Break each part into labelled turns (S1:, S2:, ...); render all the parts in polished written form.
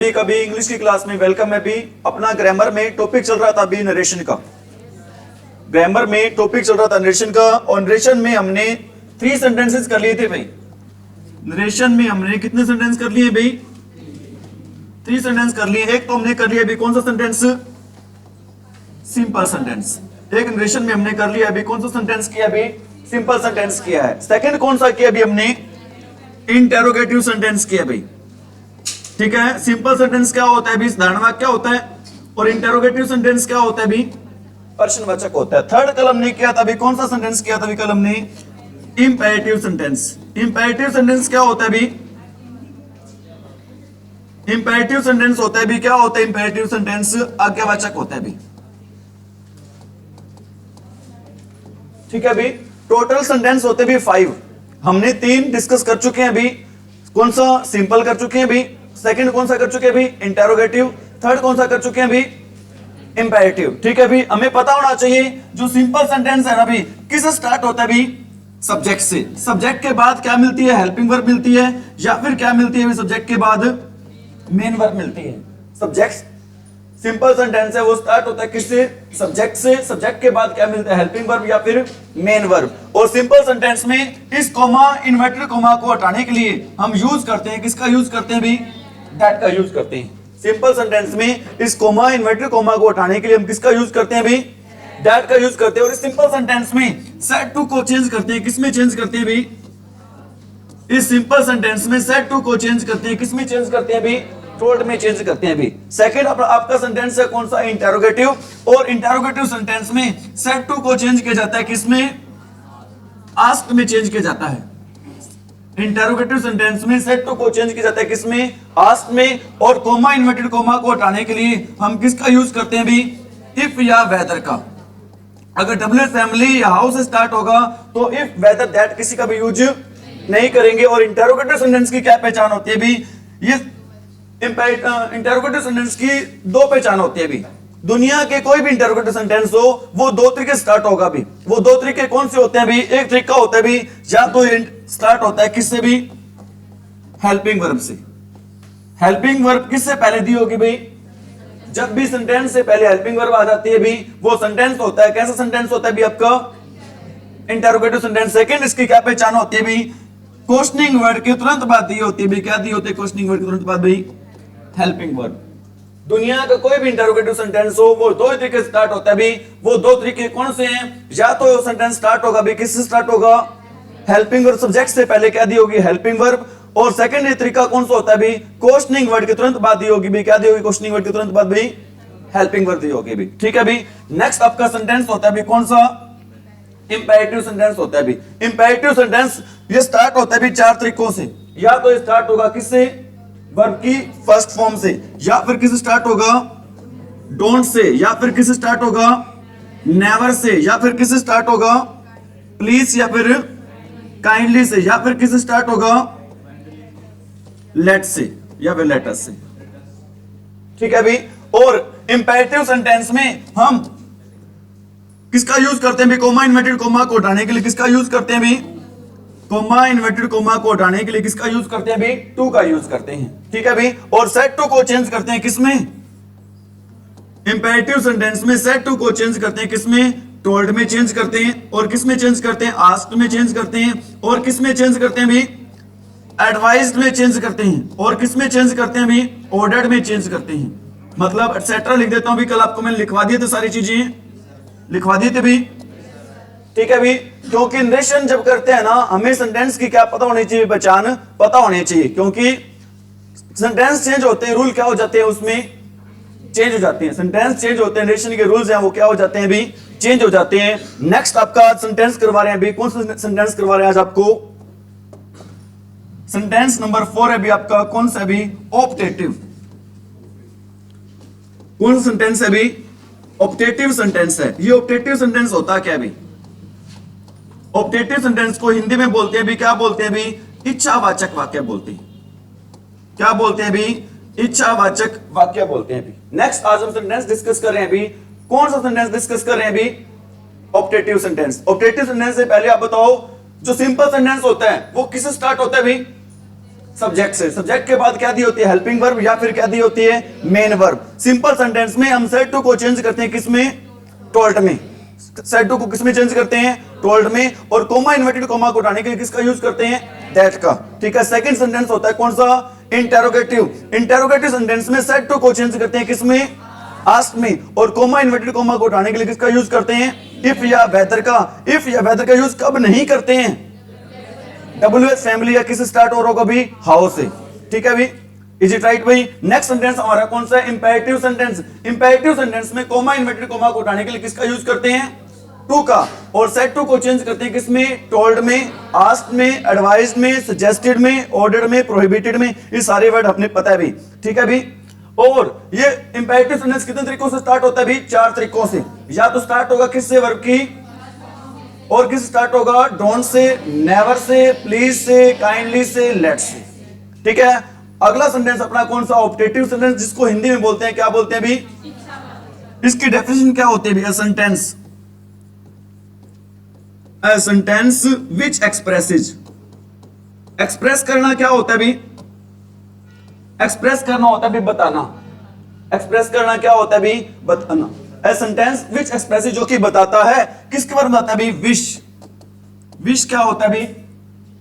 S1: कभी इंग्लिश की क्लास में वेलकम है। भी अपना ग्रामर में टॉपिक चल रहा था अभी नरेशन का। ग्रामर में टॉपिक चल रहा था नरेशन का, और नरेशन में हमने 3 सेंटेंसेस कर लिए थे भाई। नरेशन में हमने कितने सेंटेंस कर लिए भाई? 3 सेंटेंस कर लिए। एक तो हमने कर लिया अभी कौन सा सेंटेंस? Simple sentence. एक नरेशन में हमने कर लिया अभी कौन सा सेंटेंस किया? अभी सिंपल सेंटेंस किया है। सेकंड कौन सा किया? अभी हमने इंटेरोगेटिव सेंटेंस किया भाई। ठीक है, सिंपल सेंटेंस क्या होता है भी? धारणा वाक्य क्या होता है, और इंटेरोगेटिव सेंटेंस क्या होता है भी? प्रश्नवाचक होता है। थर्ड कल हमने किया था भी कौन सा सेंटेंस किया था भी? कल हमने इंपेरेटिव सेंटेंस। इंपेरेटिव सेंटेंस क्या होता है भी? इंपेरेटिव सेंटेंस होता है भी क्या होता है? इंपेरेटिव सेंटेंस आज्ञावाचक होता है भी। ठीक है भी। टोटल सेंटेंस होते भी 5। हमने 3 डिस्कस कर चुके हैं अभी। कौन सा? सिंपल कर चुके हैं अभी। सेकंड कौन सा कर चुके हैं अभी? इंटेरोगेटिव। थर्ड कौन सा कर चुके हैं अभी? इंपेरेटिव। ठीक है भी। हमें पता होना चाहिए जो सिंपल सेंटेंस है ना भी, किससे स्टार्ट होता है भी? सब्जेक्ट से। सब्जेक्ट के बाद क्या मिलती है? हेल्पिंग वर्ब मिलती है, या फिर क्या मिलती है? सब्जेक्ट के बाद मेन वर्ब मिलती है। सब्जेक्ट सिंपल सेंटेंस है वो स्टार्ट होता है किससे? सब्जेक्ट से। सब्जेक्ट के बाद क्या मिलता है? हेल्पिंग वर्ब या फिर मेन वर्ब। और सिंपल सेंटेंस में इस कोमा, इन्वर्टेड कोमा को हटाने के लिए हम यूज करते हैं किसका यूज करते हैं भी? दैट का यूज करते हैं। सिंपल सेंटेंस में इस कोमा, इन्वर्टेड कोमा को हटाने के लिए हम किसका यूज करते हैं भी? दैट का यूज करते हैं। और इस सिंपल सेंटेंस में सेट टू को चेंज करते हैं। किसमें चेंज करते हैं भी? इस सिंपल सेंटेंस में सेट टू को चेंज करते हैं। किसमें चेंज करते हैं भी? टोल्ड में चेंज करते हैं भी। सेकंड आपका सेंटेंस है कौन सा? इंटेरोगेटिव। और इंटेरोगेटिव सेंटेंस में सेट टू को चेंज किया जाता है किसमें? आस्क्ड में चेंज किया जाता है। इंटेरोगेटिव सेंटेंस में सेट टू को चेंज किया जाता है किसमें? आस्क्ड में। और कोमा, इन्वर्टेड कोमा को हटाने के लिए हम किसका यूज करते हैं भी? इफ या वेदर का। अगर डब्ल्यू फैमिली या हाउस से स्टार्ट होगा तो इफ, वेदर, दैट किसी का भी यूज नहीं करेंगे। और इंटेरोगेटिव सेंटेंस की क्या पहचान होती है भी? ये इंटेरोगेटिव सेंटेंस की 2 पहचान होती है भी। दुनिया के कोई भी इंटेरोगेटिव सेंटेंस हो वो 2 तरीके स्टार्ट होगा भी। वो 2 तरीके कौन से होते हैं भी? एक तरीका होता है भी या तो स्टार्ट होता है किससे भी? हेल्पिंग वर्ब से। हेल्पिंग वर्ब किससे पहले दी होगी भाई? जब भी सेंटेंस से पहले हेल्पिंग वर्ब आ जाती है भी वो सेंटेंस होता है। कैसा सेंटेंस होता है भी आपका? Interrogative sentence. सेकंड इसकी क्या पहचान होती है भी? क्वेश्चनिंग वर्ड के तुरंत बाद दी होती है भी। क्या दी होती है क्वेश्चनिंग वर्ड के तुरंत बाद भाई? Helping verb. दुनिया का कोई भी इंटेरोगेटिव सेंटेंस हो वो 2 तरीके स्टार्ट होता है भी। वो 2 तरीके कौन से हैं? या तो सेंटेंस स्टार्ट होगा भी किससे स्टार्ट होगा? Helping verb. सब्जेक्ट से पहले क्या दी होगी? Helping verb. और सेकंड तरीका कौन सा होता है भी? क्वेश्चनिंग वर्ड के तुरंत बाद दी होगी भी। क्या दी होगी क्वेश्चनिंग वर्ड के तुरंत बाद भी? हेल्पिंग वर्ब दी होगी भी। ठीक है भी। नेक्स्ट आपका सेंटेंस होता है भी कौन सा? इंपेरेटिव सेंटेंस होता है भी। इंपेरेटिव सेंटेंस ये स्टार्ट होता है भी 4 तरीकों से। या तो स्टार्ट होगा किससे? वर्ब की फर्स्ट फॉर्म से, या फिर किससे स्टार्ट होगा? डोंट से, या फिर किससे स्टार्ट होगा? नेवर से, या फिर किससे स्टार्ट होगा? प्लीज या फिर काइंडली से, या फिर किससे स्टार्ट होगा? लेट से या फिर लेटर से। ठीक है भी। और इंपेरेटिव सेंटेंस में हम किसका यूज करते हैं भी? कोमा, इन्वर्टेड कोमा को हटाने के लिए किसका यूज करते हैं भी? कोमा, इन्वर्टेड कोमा को हटाने के लिए किसका यूज करते हैं भी? टू का यूज करते हैं। ठीक है भी। और सेट टू को चेंज करते हैं किसमें? इंपेरेटिव सेंटेंस में सेट टू को चेंज करते हैं किसमें? टोल्ड में चेंज करते हैं। और किसमें चेंज करते हैं? आस्क्ड में चेंज करते हैं। और किसमें चेंज करते हैं भी? एडवाइज्ड में चेंज करते हैं। और किसमें चेंज करते हैं भी? ऑर्डर्ड में चेंज करते हैं। मतलब एटसेट्रा लिख देता हूं भी। कल आपको मैंने लिखवा दिए थे, सारी चीजें लिखवा दिए थे भी। ठीक है भी। क्योंकि नरेशन जब करते हैं ना हमें सेंटेंस की क्या पता होनी चाहिए? पहचान पता होनी चाहिए। क्योंकि सेंटेंस चेंज होते हैं, रूल क्या हो जाते हैं उसमें? चेंज हो जाते हैं। सेंटेंस चेंज होते हैं, नरेशन के रूल्स हैं वो क्या हो जाते हैं भी? चेंज हो जाते हैं। नेक्स्ट आपका सेंटेंस करवा रहे हैं अभी। कौन सा सेंटेंस करवा रहे हैं आज आपको? सेंटेंस नंबर 4 है भी आपका। कौन सा भी? ऑप्टेटिव। कौन सा सेंटेंस है भी? ऑप्टेटिव सेंटेंस है। ये ऑप्टेटिव सेंटेंस होता क्या भी? ऑप्टेटिव सेंटेंस को हिंदी में बोलते हैं भी क्या बोलते हैं भी? इच्छावाचक वाक्य बोलते हैं। क्या बोलते हैं भी? इच्छावाचक वाक्य बोलते हैं भी। नेक्स्ट आज हम सेंटेंस डिस्कस कर रहे हैं भी। कौन सा सेंटेंस डिस्कस कर रहे हैं भी? Optative sentence. ऑप्टेटिव सेंटेंस से पहले आप बताओ जो सिंपल सेंटेंस होता है वो किससे स्टार्ट होता है भी? सब्जेक्ट से। सब्जेक्ट के बाद क्या दी होती है? हेल्पिंग वर्ब या फिर क्या दी होती है? Main verb. सिंपल सेंटेंस में हम सेड टू को चेंज करते हैं किसमें? टोल्ड में। सेड टू को किसमें चेंज करते हैं? टोल्ड में। और कोमा इन्वर्टेड कोमा को हटाने के लिए किसका यूज करते हैं? दैट का। ठीक है। सेकंड सेंटेंस होता है कौन सा? इंटेरोगेटिव। इंटेरोगेटिव सेंटेंस में सेड टू को चेंज करते हैं किसमें? आस्क में। और कोमा इन्वर्टेड कोमा को हटाने के लिए किसका यूज करते हैं? इफ या वेदर का। इफ या वेदर का यूज कब नहीं करते हैं? WH फैमिली या किस स्टार्ट हो रहा भी? हाउ से। ठीक है भाई, इज इट राइट भाई? नेक्स्ट सेंटेंस हमारा कौन सा है? Imperative sentence. इंपेरेटिव सेंटेंस में कोमा इन्वर्टेड कोमा को हटाने के लिए किसका यूज करते हैं? टू का। और सेड टू को चेंज करते हैं किसमें? टोल्ड में, आस्क्ड में, एडवाइज्ड में, सजेस्टेड में, ऑर्डर्ड में, प्रोहिबिटेड में। ये सारे वर्ड अपने पता है भी। ठीक है भी। और ये इंपेरेटिव सेंटेंस कितने तरीकों से स्टार्ट होता है भी? 4 तरीकों से। या तो स्टार्ट होगा किससे? वर्ब की। और किस स्टार्ट होगा? Don't say, never say, please से, काइंडली से, लेट्स से। ठीक है। अगला सेंटेंस अपना कौन सा? ऑप्टेटिव सेंटेंस, जिसको हिंदी में बोलते हैं क्या बोलते हैं भी? इसकी डेफिनेशन क्या होती है भी? A sentence which expresses। Express करना क्या होता है भी? एक्सप्रेस करना होता है भी बताना। एक्सप्रेस करना क्या होता है भी? बताना। A sentence which expresses, जो कि बताता है किसके बारे में बताता है भी? विश। विश क्या होता है भी?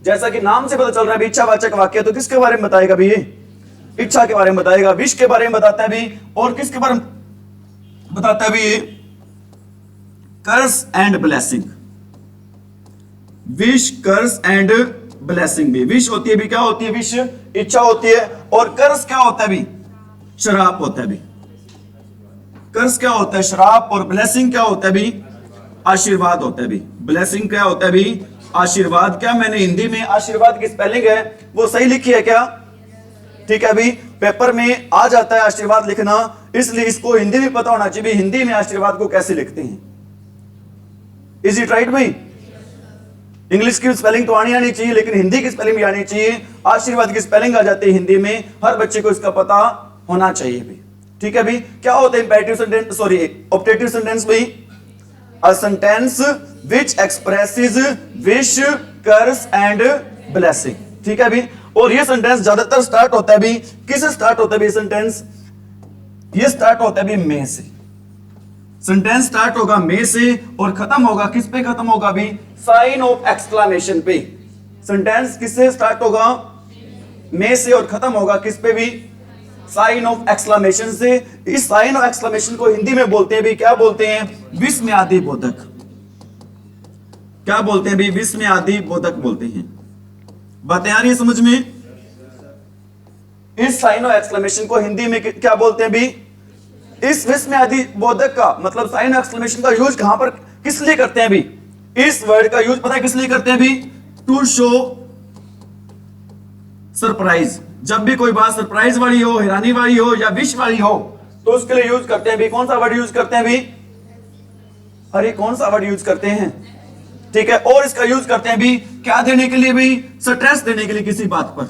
S1: जैसा कि नाम से पता चल रहा है भी, इच्छावाचक वाक्य। तो किसके बारे में बताएगा भी? ये इच्छा के बारे में बताएगा। विश के बारे में बताता है भी। और किसके बारे में बताता है भी? ये curse and blessing. Wish, curse and blessing भी। विश होती है भी, क्या होती है? विश इच्छा होती है। और कर्स क्या होता है भी? श्राप होता है भी। कर्स क्या होता है? श्राप। और ब्लेसिंग क्या होता है भी? आशीर्वाद होता है भी। ब्लेसिंग क्या होता है भी? आशीर्वाद। क्या मैंने हिंदी में आशीर्वाद की स्पेलिंग है वो सही लिखी है क्या? ठीक है भी। पेपर में आ जाता है आशीर्वाद लिखना, इसलिए इसको हिंदी में पता होना चाहिए। हिंदी में आशीर्वाद को कैसे लिखते हैं? इज इट राइट भाई? इंग्लिश की स्पेलिंग तो आनी चाहिए, लेकिन हिंदी की स्पेलिंग भी आनी चाहिए। आशीर्वाद की स्पेलिंग आ जाती है हिंदी में, हर बच्चे को इसका पता होना चाहिए भी। ठीक है भी। क्या होता है imperative sentence? Sorry, optative sentence भी? A sentence which expresses wish, curse and blessing. ठीक है भी। और ये सेंटेंस ज्यादातर स्टार्ट होता है भी किससे? स्टार्ट होता है भी सेंटेंस? ये स्टार्ट होता है भी मे से। सेंटेंस स्टार्ट होगा मे से और खत्म होगा किस पे? खत्म होगा भी साइन ऑफ एक्सक्लेमेशन पे। सेंटेंस किससे स्टार्ट होगा? मे से। और खत्म होगा किस पे भी? साइन ऑफ एक्सक्लेमेशन से। इस साइन ऑफ एक्सक्लेमेशन को हिंदी में बोलते हैं भी, क्या बोलते हैं? विस्मयादि बोधक। क्या बोलते हैं भी? विस्मयादि बोधक बोलते हैं। बातें आ रही है समझ में? इस साइन ऑफ एक्सक्लेमेशन को हिंदी में क्या बोलते हैं भी? इस विस्मयादि बोधक का मतलब साइन ऑफ एक्सक्लेमेशन का यूज कहां पर किस लिए करते हैं भी? इस वर्ड का यूज पता है किस लिए करते हैं भी? To show surprise. जब भी कोई बात सरप्राइज वाली हो, हैरानी वाली हो या विश वाली हो, तो उसके लिए यूज करते हैं भी। कौन सा वर्ड यूज करते हैं भी? अरे कौन सा वर्ड यूज करते हैं? ठीक है। और इसका यूज करते हैं भी क्या देने के लिए भी? स्ट्रेस देने के लिए। किसी बात पर,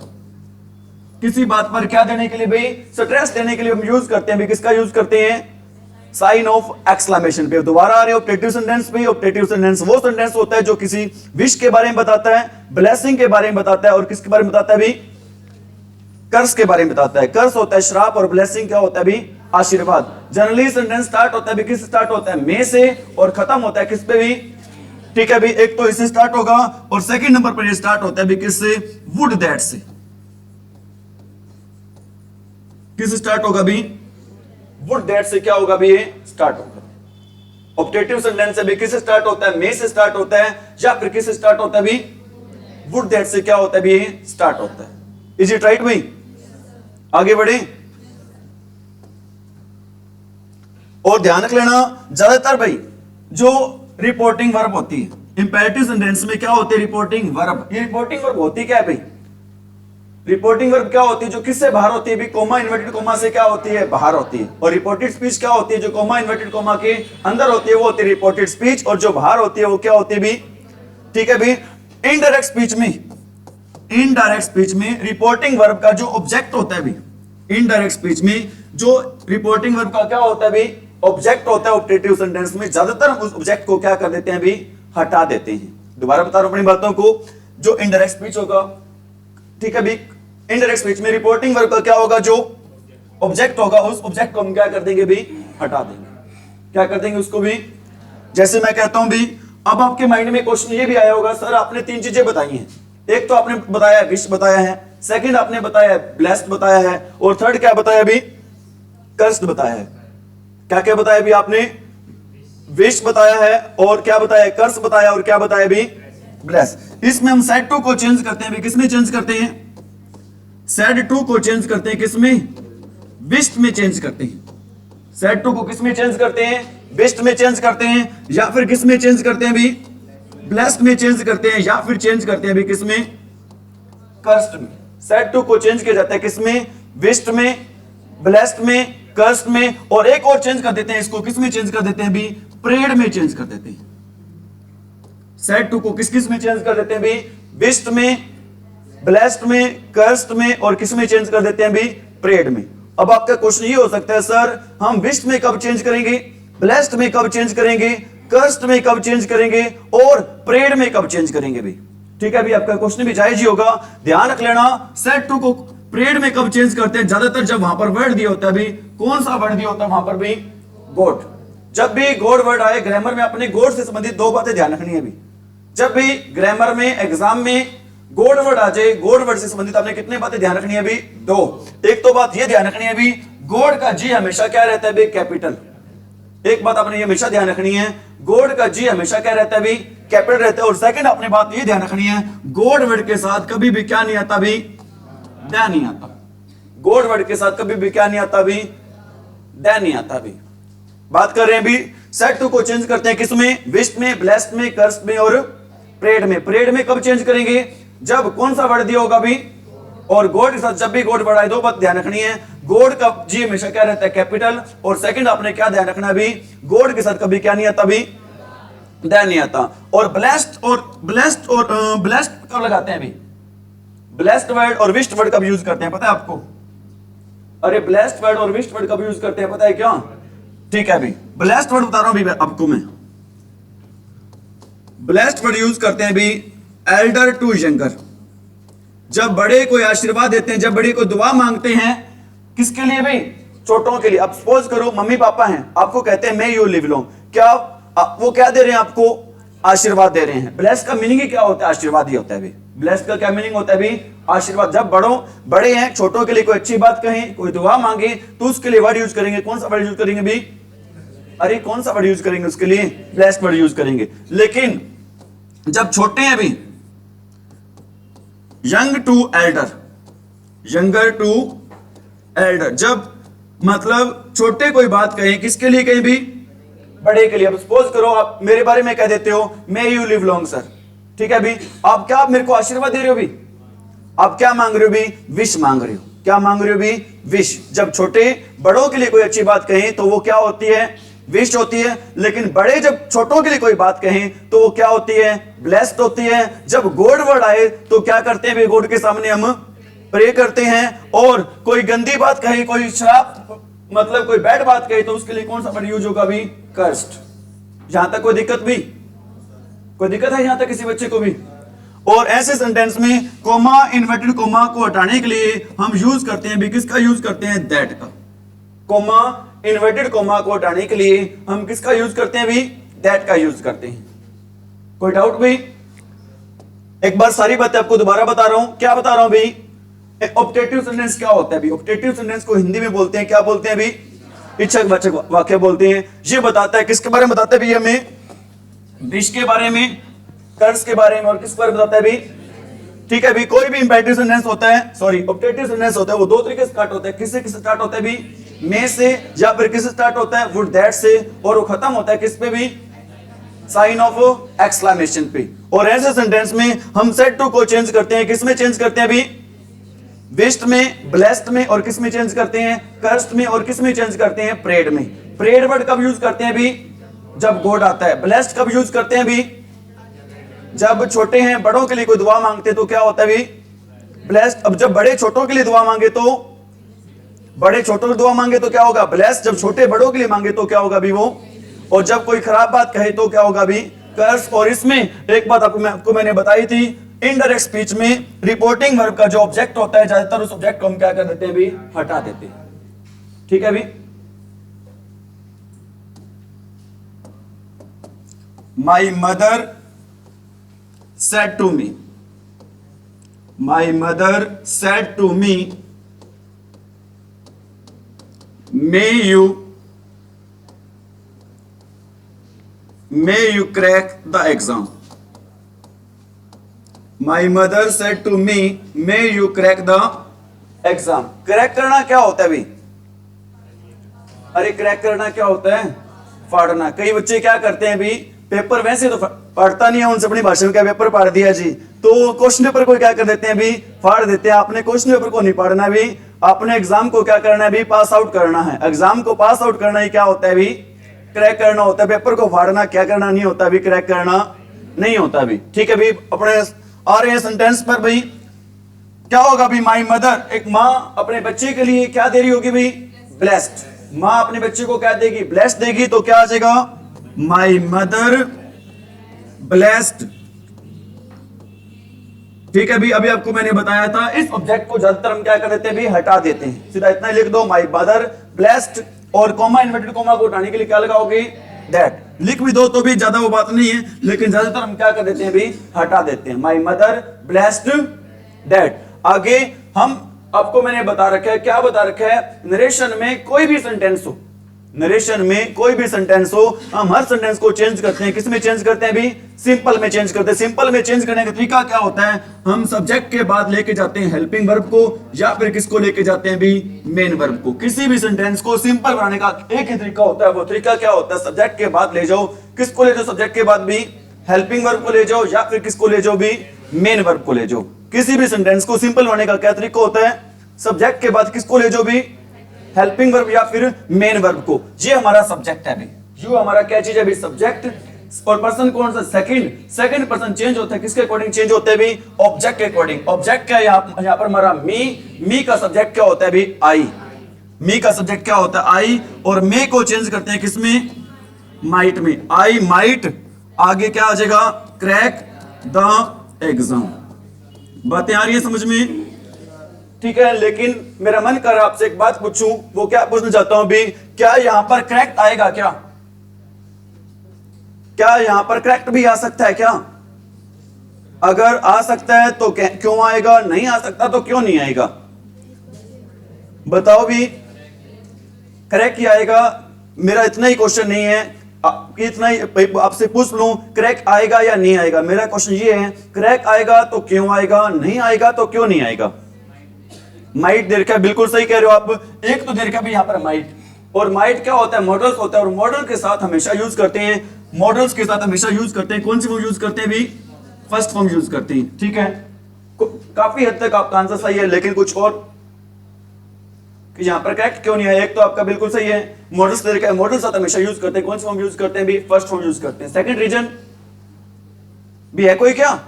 S1: किसी बात पर क्या देने के लिए भाई? स्ट्रेस देने के लिए हम यूज करते हैं भी। किसका यूज करते हैं? साइन ऑफ एक्सक्लेमेशन पे। दोबारा आ रहे हैं ऑप्टेटिव सेंटेंस पे। ऑप्टेटिव सेंटेंस वो सेंटेंस होता है जो किसी विश के बारे में बताता है, ब्लेसिंग के बारे में बताता है, और किसके बारे में बताता है भी? कर्स के बारे में बताता है। कर्स होता है श्राप और ब्लेसिंग क्या होता है भी? आशीर्वाद। जनरली सेंटेंस स्टार्ट होता है भी किस? स्टार्ट होता है मे से और खत्म होता है किस पे भी? ठीक है भी। एक तो इससे स्टार्ट होगा और सेकंड नंबर पर ये स्टार्ट होता है भी किससे? वुड दैट से। किस स्टार्ट होगा भी? वुड दैट से क्या होगा भी? ये स्टार्ट होगा। ऑप्टेटिव सेंटेंस से भी किस स्टार्ट होता है? मे से स्टार्ट होता है। या फिर किस स्टार्ट होता है भी? वुड दैट से क्या होता है भी? ये स्टार्ट होता है। इज इट राइट भाई? आगे बढ़े और ध्यान रख लेना, ज्यादातर भाई जो रिपोर्टिंग वर्ब होती है इंपेरेटिव सेंटेंस में क्या होती है? Reporting verb. ये रिपोर्टिंग वर्ब होती क्या है भाई? रिपोर्टिंग वर्ब क्या होती है? जो किससे बाहर होती है भी? कोमा इन्वर्टेड कोमा से क्या होती है? बाहर होती है। और रिपोर्टेड स्पीच क्या होती है? जो कोमा इन्वर्टेड कोमा के अंदर होती है वो होती है रिपोर्टेड स्पीच। और जो बाहर होती है वो क्या होती है भी? ठीक है भी। इनडायरेक्ट स्पीच में, इनडायरेक्ट स्पीच में रिपोर्टिंग वर्ब का जो ऑब्जेक्ट होता है भी, इनडायरेक्ट स्पीच में जो रिपोर्टिंग वर्ब का क्या होता है भी? ऑब्जेक्ट होता है। ऑप्टेटिव सेंटेंस में ज्यादातर उस ऑब्जेक्ट को क्या कर देते हैं भी? हटा देते हैं। दोबारा बता रहा हूं अपनी बातों को। जो इनडायरेक्ट स्पीच होगा, ठीक है भी, इनडायरेक्ट स्पीच में रिपोर्टिंग वर्ब का क्या होगा, जो ऑब्जेक्ट होगा उस ऑब्जेक्ट को हम क्या कर देंगे भी, हटा देंगे। क्या कर देंगे उसको भी। जैसे मैं कहता हूं भी, अब आपके माइंड में क्वेश्चन ये भी आया होगा, सर आपने 3 चीजें बताई हैं, एक तो आपने बताया विश बताया है, सेकंड आपने बताया ब्लेस्ड बताया है, और थर्ड क्या बताया भी, कर्स्ड बताया है। क्या क्या बताया भी आपने, विश बताया है और क्या बताया, कर्स बताया और क्या बताया भी, ब्लेस। इसमें हम सेड टू को चेंज करते हैं भी, किसमें चेंज करते हैं, सेड टू को चेंज करते हैं किसमें, विश्ड में चेंज करते हैं। सेड टू को किसमें चेंज करते हैं, विश्ड में चेंज करते हैं, या फिर किसमें चेंज करते हैं भी, ब्लेस्ड में चेंज करते हैं, या फिर चेंज करते हैं भी किसमें, कर्स्ड में। सेड टू को चेंज किया जाता है किसमें, विश्ड में, ब्लेस्ड में, कर्स्ड में, और एक और चेंज कर देते हैं इसको, किसमें चेंज कर देते हैं भी, प्रेड में चेंज कर देते हैं। सेड टू को किस किस में चेंज कर देते हैं भी, विश्ड में, ब्लेस्ड में, कर्स्ड में, और किस में चेंज कर देते हैं भी, प्रेड में। अब आपका क्वेश्चन ये हो सकता है, सर हम विश्ड में कब चेंज करेंगे, ब्लेस्ड में कब चेंज करेंगे, कर्स्ड में कब चेंज करेंगे, और प्रेड में कब चेंज करेंगे भी। ठीक है भी, आपका क्वेश्चन भी जायज ही होगा। ध्यान रख लेना, सेड टू को प्रेड में कब चेंज करते हैं, ज्यादातर जब वहां पर वर्ड दिया होता है भी, कौन सा वर्ड दिया होता है वहां पर भी, गॉड। जब भी गॉड वर्ड आए ग्रामर में, अपने गॉड से संबंधित 2 बातें ध्यान रखनी है भी। जब भी ग्रामर में एग्जाम में गॉड वर्ड आ जाए, गॉड वर्ड से संबंधित आपने कितने बातें ध्यान रखनी है भी, 2। एक तो बात यह ध्यान रखनी है भी, गॉड का जी हमेशा क्या रहता है भी, कैपिटल। एक बात आपने ये हमेशा ध्यान रखनी है, गॉड का जी हमेशा क्या रहता है भी, कैपिटल रहता है। और सेकंड आपने बात ये ध्यान रखनी है, गॉड वर्ड के साथ कभी भी क्या नहीं आता भी, द नहीं आता। गॉड वर्ड के साथ कभी भी क्या नहीं आता भी, द नहीं आता भी। बात कर रहे हैं भी, सेड टू को चेंज करते हैं किसमें, विश्ड में, ब्लेस्ड में, कर्स्ड में और प्रेड में। प्रेड में कब चेंज करेंगे, जब कौन सा वर्ड दिया होगा भी, और गॉड के साथ जब भी गॉड वर्ड आए, 2 बात ध्यान रखनी है, गॉड का जी हमेशा क्या रहता है, कैपिटल। और सेकंड आपने क्या ध्यान रखना भी, गॉड के साथ कभी क्या नहीं आता भी, द नहीं आता। और ब्लेस्ड कब लगाते हैं भी, ब्लेस्ड वर्ड और विश्ड वर्ड कब यूज करते हैं पता है आपको। अरे ब्लेस्ड वर्ड और विश्ड वर्ड कब यूज करते हैं पता है क्या। ठीक है भी, ब्लेस्ड वर्ड बता रहा हूं भी आपको मैं। ब्लेस्ड वर्ड यूज करते हैं भी एल्डर टू यंगर, जब बड़े को आशीर्वाद देते हैं, जब बड़े को दुआ मांगते हैं, किसके लिए भाई, छोटों के लिए। अब सपोज करो मम्मी पापा हैं, आपको कहते हैं मैं यू लिव लॉन्ग, क्या वो क्या दे रहे हैं आपको, आशीर्वाद दे रहे हैं। ब्लेस्ड का मीनिंग ही क्या होता है, आशीर्वाद ही होता है भी। ब्लेस्ड का क्या मीनिंग होता है भी, आशीर्वाद। जब बड़े हैं, छोटों के लिए कोई अच्छी बात कहें, कोई दुआ मांगे, तो उसके लिए वर्ड यूज करेंगे, कौन सा वर्ड यूज करेंगे भी, अरे कौन सा वर्ड यूज करेंगे उसके लिए, ब्लेस्ड वर्ड यूज करेंगे। लेकिन जब छोटे हैं भी, young to elder, younger to elder, जब मतलब छोटे कोई बात कहें, किसके लिए कहें भी, बड़े के लिए। अब सपोज करो आप मेरे बारे में कह देते हो may you live long sir, ठीक है भी, आप क्या मेरे को आशीर्वाद दे रहे हो भी, आप क्या मांग रहे हो भी, विश मांग रहे हो। क्या मांग रहे हो भी, विश। जब छोटे बड़ों के लिए कोई अच्छी बात कहें तो वो क्या होती है, विश होती है। लेकिन बड़े जब छोटों के लिए कोई बात कहें तो वो क्या होती है, ब्लेस्ड होती है। जब गॉड वर्ड आए तो क्या करते हैं, गॉड के सामने हम प्रे करते हैं। और कोई गंदी बात कहे, कोई श्राप मतलब कोई बैड बात कहे, तो उसके लिए कौन सा वर्ड यूज होगा भी, कर्स्ड। यहां तक कोई दिक्कत भी, कोई दिक्कत है यहां तक किसी बच्चे को भी। और ऐसे सेंटेंस में कोमा, इन्वर्टेड कोमा को हटाने के लिए हम यूज करते हैं भी, किसका यूज करते हैं, दैट का। कोमा, इन्वर्टेड कोमा को हटाने के लिए हम किसका यूज करते हैं भी, दैट का यूज करते हैं। कोई डाउट भी। एक बार सारी बातें आपको दोबारा बता रहा हूं, क्या बता रहा हूं भी, ऑब्जेक्टिव सेंटेंस क्या होता है भी। ऑब्जेक्टिव सेंटेंस को हिंदी में बोलते हैं, क्या बोलते हैं भी, इच्छावाचक वाक्य बोलते हैं। ये बताता है किसके बारे में बताता है भी, हमें विश के बारे में, कर्ज के बारे में, और किस बारे में बताता है भी, ठीक है भी। कोई भी इंपेरेटिव सेंटेंस होता है, सॉरी ऑब्जेक्टिव सेंटेंस होता है, वो 2 तरीके से स्टार्ट होता है। किससे स्टार्ट होता है भी, में से, या फिर किससे स्टार्ट होता है, वुड दैट से, और वो खत्म होता है किस पे भी, साइन ऑफ एक्सक्लेमेशन पे। और ऐसे सेंटेंस में हम सेड टू को चेंज करते हैं, किसमें चेंज करते हैं भी, विश्ड में, ब्लेस्ड में, और किस में चेंज करते हैं, कर्स्ड में, और किस में चेंज करते हैं, प्रेड में। प्रेड वर्ड कब यूज करते हैं भी, जब गॉड आता है। ब्लेस्ड कब यूज करते हैं भी, जब छोटे हैं, बड़ों के लिए कोई दुआ मांगते तो क्या होता है भी, ब्लेस्ड। अब जब बड़े छोटों के लिए दुआ मांगे तो, बड़े छोटों की दुआ मांगे तो क्या होगा, ब्लेस्ड। जब छोटे बड़ों के लिए मांगे तो क्या होगा भी, वो। और जब कोई खराब बात कहे तो क्या होगा भी, कर्स। और इसमें एक बात आपको मैंने बताई थी, इनडायरेक्ट स्पीच में रिपोर्टिंग वर्ब का जो ऑब्जेक्ट होता है ज्यादातर उस ऑब्जेक्ट को हम क्या कर देते हैं भी, हटा देते हैं। ठीक है भी, my mother said to me, my mother said to me may you crack the exam. My mother said to me may you crack the exam. Crack करना क्या होता है भी? अरे क्रैक करना क्या होता है? फाड़ना। कई बच्चे क्या करते हैं भी, पेपर वैसे तो पढ़ता नहीं है, उनसे अपनी भाषा में क्या पेपर फाड़ दिया जी, तो क्वेश्चन पेपर को क्या कर देते हैं भी, फाड़ देते हैं। आपने क्वेश्चन पेपर को नहीं पढ़ना भी, आपने एग्जाम को क्या करना है भी, पास आउट करना है। एग्जाम को पास आउट करना ही क्या होता है भी, क्रैक करना होता है। पेपर को फाड़ना क्या करना नहीं होता भी, क्रैक करना नहीं होता भी। ठीक है भी, अपने आ रहे हैं सेंटेंस पर भाई, क्या होगा भी, माई मदर, एक माँ अपने बच्चे के लिए क्या दे रही होगी भी, ब्लेस्ड। माँ अपने बच्चे को क्या देगी, ब्लेस्ड देगी, तो क्या आ जाएगा, माई मदर ब्लेस्ड। ठीक है भी, अभी आपको मैंने बताया था इस ऑब्जेक्ट को ज्यादातर हम क्या कर देते हैं भी, हटा देते हैं। सीधा इतना लिख दो, माई मदर ब्लेस्ड, और कॉमा, इन्वर्टेड कॉमा को हटाने के लिए क्या लगाओगे, दैट। लिख भी दो तो भी ज्यादा वो बात नहीं है, लेकिन ज्यादातर हम क्या कर देते हैं भी, हटा देते हैं। My mother blessed that. आगे हम आपको मैंने बता रखा है, क्या बता रखा है, नरेशन में कोई भी सेंटेंस हो, नरेशन में कोई भी सेंटेंस हो, हम हर सेंटेंस को चेंज करते हैं। किस में चेंज करते हैं भी, सिंपल में चेंज करते हैं। सिंपल में चेंज करने का तरीका क्या होता है, हम सब्जेक्ट के बाद लेके जाते हैं हेल्पिंग वर्ब को, या फिर किसको लेके जाते हैं भी, मेन वर्ब को। किसी भी सेंटेंस को सिंपल बनाने का एक ही तरीका होता है, वो तरीका क्या होता है, सब्जेक्ट के बाद ले जाओ, किसको ले जाओ सब्जेक्ट के बाद भी, हेल्पिंग वर्ब को ले जाओ, या फिर किसको ले जाओ भी, मेन वर्ब को ले जाओ। किसी भी सेंटेंस को सिंपल बनाने का क्या तरीका होता है, सब्जेक्ट के बाद किसको ले जाओ भी, हेल्पिंग वर्ब या फिर मेन वर्ब को। ये हमारा सब्जेक्ट है भी, यू हमारा क्या चीज है भी, सब्जेक्ट। और पर्सन कौन सा, सेकंड पर्सन चेंज होता है, किसके अकॉर्डिंग चेंज होते हैं भी, ऑब्जेक्ट के अकॉर्डिंग। ऑब्जेक्ट क्या है यहां पर हमारा मी का सब्जेक्ट क्या होता है भी, आई। मी का सब्जेक्ट क्या होता है, आई, और मे को चेंज करते हैं किसमें, माइट में। आई माइट, आगे क्या आ जाएगा, क्रैक द एग्जाम। बातें आ रही है समझ में? ठीक है, लेकिन मेरा मन कर रहा आपसे एक बात पूछूं, वो क्या पूछना चाहता हूं भी, क्या यहां पर क्रैक्ट आएगा क्या? क्या यहां पर क्रैक्ट भी आ सकता है क्या? अगर आ सकता है तो क्यों आएगा, नहीं आ सकता तो क्यों नहीं आएगा? बताओ भी, क्रैक ही आएगा। मेरा इतना ही क्वेश्चन नहीं है कि इतना ही आपसे पूछ लूं, क्रैक आएगा या नहीं आएगा। मेरा क्वेश्चन ये है, क्रैक आएगा तो क्यों आएगा, नहीं आएगा तो क्यों नहीं आएगा? माइट दे रखा है, बिल्कुल सही कह रहे हो आप। एक तो दे रखा है यहाँ पर माइट, और माइट क्या होता है, मॉडल्स होता है, और मॉडल के साथ हमेशा यूज करते हैं, मॉडल्स के साथ हमेशा यूज करते हैं। कौन सी फॉर्म यूज करते हैं भी, फर्स्ट फॉर्म यूज करते हैं। ठीक है, काफी हद तक आपका आंसर सही है, लेकिन कुछ और कि यहाँ पर करेक्ट क्यों नहीं है। एक तो आपका बिल्कुल सही है, मॉडल्स दे रखा है, मॉडल साथ हमेशा यूज करते हैं। कौन सी फॉर्म यूज करते हैं भी, फर्स्ट फॉर्म यूज करते हैं। सेकंड रीजन भी है कोई क्या,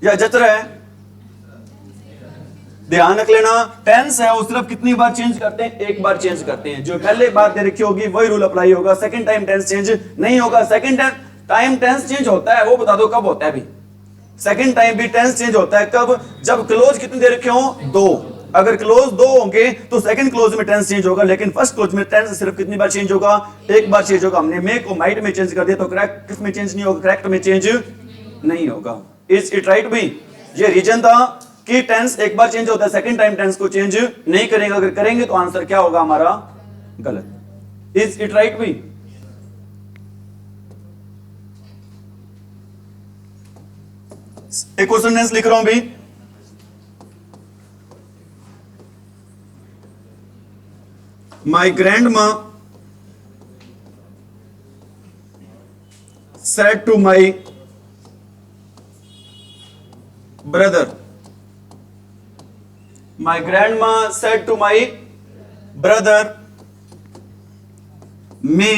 S1: या जच रहा है? ध्यान रख लेना, टेंस है वो सिर्फ कितनी बार चेंज करते हैं, एक बार चेंज करते हैं। जो पहले बात दे रखी होगी वही रूल अप्लाई होगा, सेकंड टाइम टेंस चेंज नहीं होगा। सेकंड टाइम टेंस चेंज होता है, वो बता दो कब होता है भी। सेकंड टाइम भी टेंस चेंज होता है कब, जब क्लोज कितनी दे रखे हो, दो। अगर क्लोज दो होंगे तो सेकंड क्लोज में टेंस चेंज होगा, लेकिन फर्स्ट क्लोज में टेंस सिर्फ कितनी बार चेंज होगा, एक बार चेंज होगा। हमने मे को माइट में चेंज कर दिया, तो करेक्ट किस में चेंज नहीं होगा, करेक्ट में चेंज नहीं होगा। इज इट राइट भी? ये रीजन था कि टेंस एक बार चेंज होता है, सेकंड टाइम टेंस को चेंज नहीं करेंगे। अगर करेंगे तो आंसर क्या होगा हमारा, गलत। इज इट राइट भी? एक और सेंटेंस लिख रहा हूं भी, माई grandma said to my brother, my grandma said to my brother, may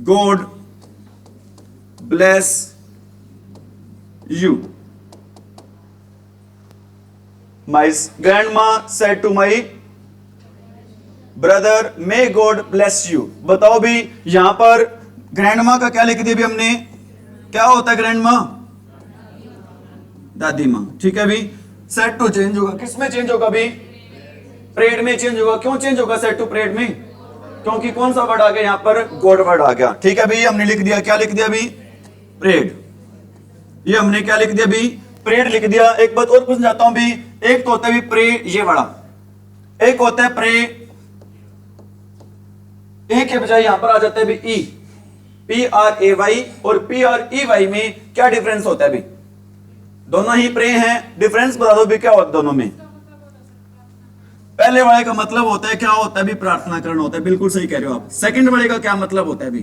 S1: God bless you. My grandma said to my brother, may God bless you. बताओ भी, यहां पर ग्रैंडमा का क्या लिख दिया भी हमने, क्या होता है ग्रैंडमा? दादी माँ। ठीक है भी, सेट टू चेंज होगा, किसमें चेंज होगा भी? परेड में चेंज होगा। क्यों चेंज होगा सेट टू परेड में? क्योंकि कौन सा वर्ड आ गया यहाँ पर? गॉड वर्ड आ गया। ठीक है भी, हमने लिख दिया, क्या लिख दिया भी? परेड। ये हमने क्या लिख दिया भी? परेड लिख दिया। एक बात और पूछना चाहता हूं भी, एक तो होता है भी प्रे, ये वाला, एक होता है प्रे, ए के बजाय यहां पर आ जाता है भी ई, PRAY, और PREY में क्या डिफरेंस होता है भी? दोनों ही प्रे हैं, डिफरेंस बता दो भी क्या होता है दोनों में? पहले वाले का मतलब होता है, क्या होता है भी? प्रार्थना करना होता है, बिल्कुल सही कह रहे हो आप। सेकंड वाले का क्या मतलब होता है भी?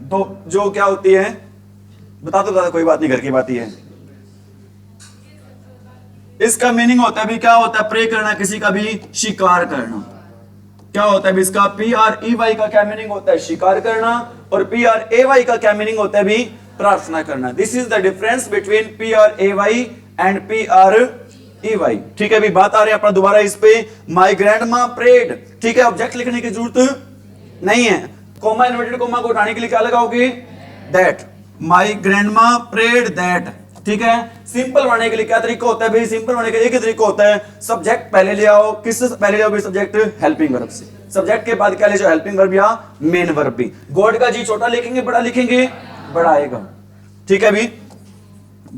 S1: तो जो क्या होती है, बता दो, कोई बात नहीं, घर की बात ही है। इसका मीनिंग होता है भी, क्या होता है? प्रे करना, किसी का भी शिकार करना। क्या होता है भी इसका? PREY का क्या मीनिंग होता है? शिकार करना। और PRAY का क्या मीनिंग होता है भी? प्रार्थना करना। This is the difference between PRAY and PREY। ठीक है भी, बात आ रही है अपना दोबारा इस पे। माई ग्रैंड मा प्रेड। ठीक है, ऑब्जेक्ट लिखने की जरूरत नहीं है, कोमा, इन्वर्टेड कोमा को उठाने के लिए क्या लगाओगे? दैट। माई ग्रैंड मा प्रेड दैट। ठीक है, सिंपल बनाने के लिए क्या तरीका होता है भाई? सिंपल बनाने का एक ही तरीका होता है, सब्जेक्ट पहले ले आओ। किससे पहले ले आओ? सब्जेक्ट हेल्पिंग वर्ब से। सब्जेक्ट के बाद क्या ले जाओ? हेल्पिंग वर्ब या मेन वर्ब भी। गॉड का जी छोटा लिखेंगे, बड़ा लिखेंगे? बड़ा आएगा। ठीक है भी,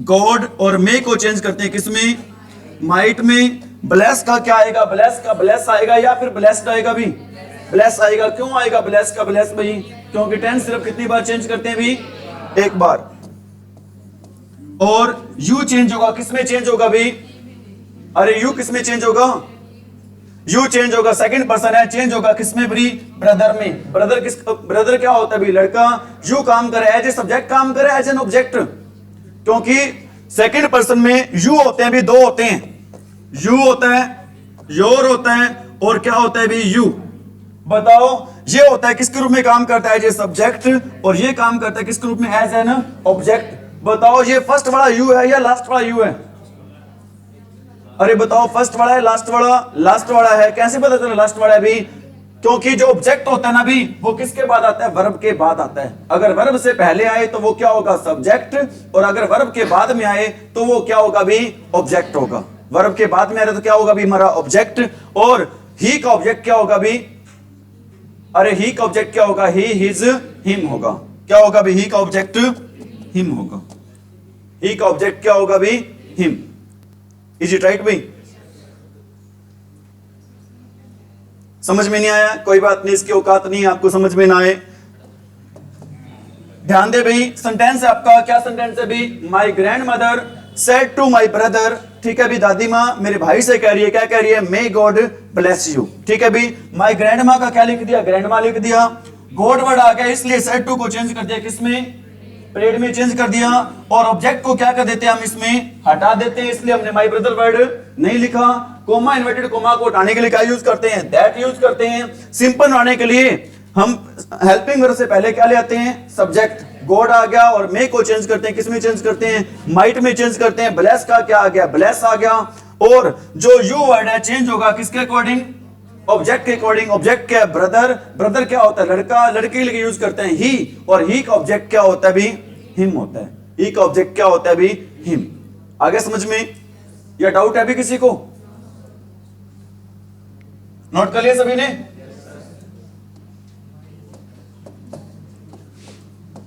S1: गॉड और मे को चेंज करते हैं किसमें? माइट में। ब्लेस का क्या आएगा? ब्लेस का ब्लेस आएगा या फिर ब्लेस्ड आएगा भी? ब्लेस आएगा। क्यों आएगा ब्लेस का ब्लेस भाई? क्योंकि टेंस सिर्फ कितनी बार चेंज करते हैं भी? एक बार। और यू चेंज होगा, किसमें चेंज होगा भी? अरे यू किसमें चेंज होगा? यू चेंज होगा, सेकंड पर्सन है, चेंज होगा किसमें भी? ब्रदर में। ब्रदर किस, ब्रदर क्या होता है भी? लड़का। यू काम करे एज ए सब्जेक्ट, काम करे एज एन ऑब्जेक्ट, क्योंकि सेकंड पर्सन में यू होते हैं भी, दो होते हैं। यू होता है, योर होता है, और क्या होता है भी? यू। बताओ, ये होता है किसके रूप में काम करता है? एज ए सब्जेक्ट, और ये काम करता है किसके रूप में? As an object. बताओ, ये फर्स्ट वाला यू है या लास्ट वाला यू है? अरे बताओ, फर्स्ट वाला है लास्ट वाला? लास्ट वाला है। कैसे पता चला लास्ट वाला है भी? क्योंकि जो ऑब्जेक्ट होता है ना भी, वो किसके बाद आता है? वर्ब के बाद आता है। अगर वर्ब से पहले आए तो वो क्या होगा? सब्जेक्ट, और अगर वर्ब के बाद में आए तो वो क्या होगा भी? ऑब्जेक्ट होगा। वर्ब के बाद में आ रहा तो क्या होगा भी? हमारा ऑब्जेक्ट। और ही का ऑब्जेक्ट क्या होगा भी? अरे ही का ऑब्जेक्ट क्या होगा? ही, हिज, हिम होगा। क्या होगा भी? ही का ऑब्जेक्ट हिम होगा। ही का ऑब्जेक्ट क्या होगा भी? हिम। इज इट राइट भाई? समझ में नहीं आया? कोई बात नहीं, इसकी औकात नहीं आपको समझ में ना आए। ध्यान दे भाई, सेंटेंस है आपका, क्या सेंटेंस है भी? My grandmother said to my brother. ठीक है भी, दादी माँ मेरे भाई से कह रही है, क्या कह रही है? May God bless you. ठीक है भी, माई ग्रैंड माँ का क्या लिख दिया? ग्रैंड माँ लिख दिया। गॉड वर्ड आ गया, इसलिए सेड टू को चेंज कर दिया, किसमें? परेड में चेंज कर दिया। और ऑब्जेक्ट को क्या कर देते हैं? हम इसमें हटा देते हैं, इसलिए हमने माई ब्रदर वर्ड नहीं लिखा। कोमा, इन्वर्टेड कोमा को हटाने के लिए क्या यूज करते हैं? दैट यूज करते हैं। सिंपल बनाने के लिए हम हेल्पिंग वर्ब से पहले क्या ले आते हैं? सब्जेक्ट। गॉड आ गया, और मे को चेंज करते हैं, किसमें चेंज करते हैं? माइट में चेंज करते हैं। ब्लेस का क्या आ गया? ब्लेस आ गया। और जो यू वर्ड है चेंज होगा किसके अकॉर्डिंग? ऑब्जेक्ट के अकॉर्डिंग। ऑब्जेक्ट क्या है? ब्रदर। ब्रदर क्या होता है? लड़का। लड़के के लिए यूज करते हैं ही, और ही का ऑब्जेक्ट क्या होता है भी? हिम होता है। ही का ऑब्जेक्ट क्या होता है भी? हिम। आगे समझ में? या डाउट है भी किसी को? नोट कर लिया सभी ने?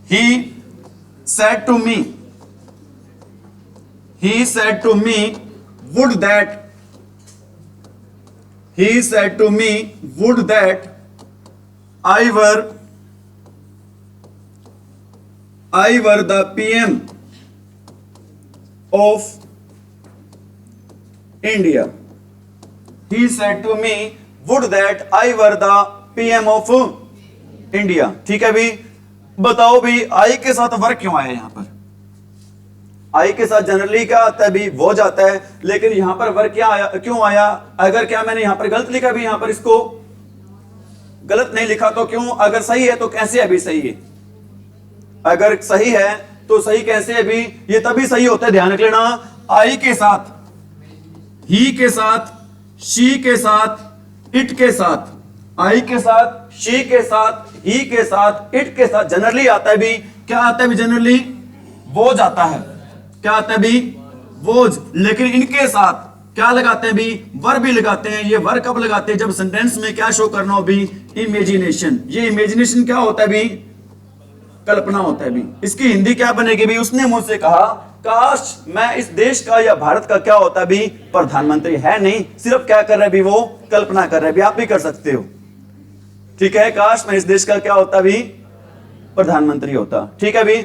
S1: He said to me, he said to me, would that, he said to me, would that I were the PM of India. He said to me, would that I were the PM of India. ठीक है भी, बताओ भी आई के साथ work क्यों आया? यहां पर आई के साथ जनरली क्या आता है भी? वो जाता है, लेकिन यहां पर वर्क क्या आया? क्यों आया? अगर क्या मैंने यहां पर गलत लिखा भी? यहां पर इसको गलत नहीं लिखा तो क्यों? अगर सही है तो कैसे है भी सही है? अगर सही है तो सही कैसे है भी? ये तभी सही होता है, ध्यान रख लेना। आई के साथ, ही के साथ, शी के साथ, इट के साथ, आई के साथ, शी के साथ, ही के साथ, इट के साथ जनरली आता है भी, क्या आता है भी? जनरली वो जाता है। क्या आता है भी, वोज। लेकिन इनके साथ क्या लगाते हैं भी, वर भी लगाते हैं। ये वर कब लगाते हैं, जब सेंटेंस में क्या शो करना हो भी, इमेजिनेशन। ये इमेजिनेशन क्या होता है भी, कल्पना होता है भी। इसकी हिंदी क्या बनेगी भी, उसने मुझसे कहा काश मैं इस देश का या भारत का क्या होता भी, प्रधानमंत्री। है नहीं, सिर्फ क्या कर रहा है भी, वो कल्पना कर रहा है भी। आप भी कर सकते हो, ठीक है। काश मैं इस देश का क्या होता भी, प्रधानमंत्री होता, ठीक है भी।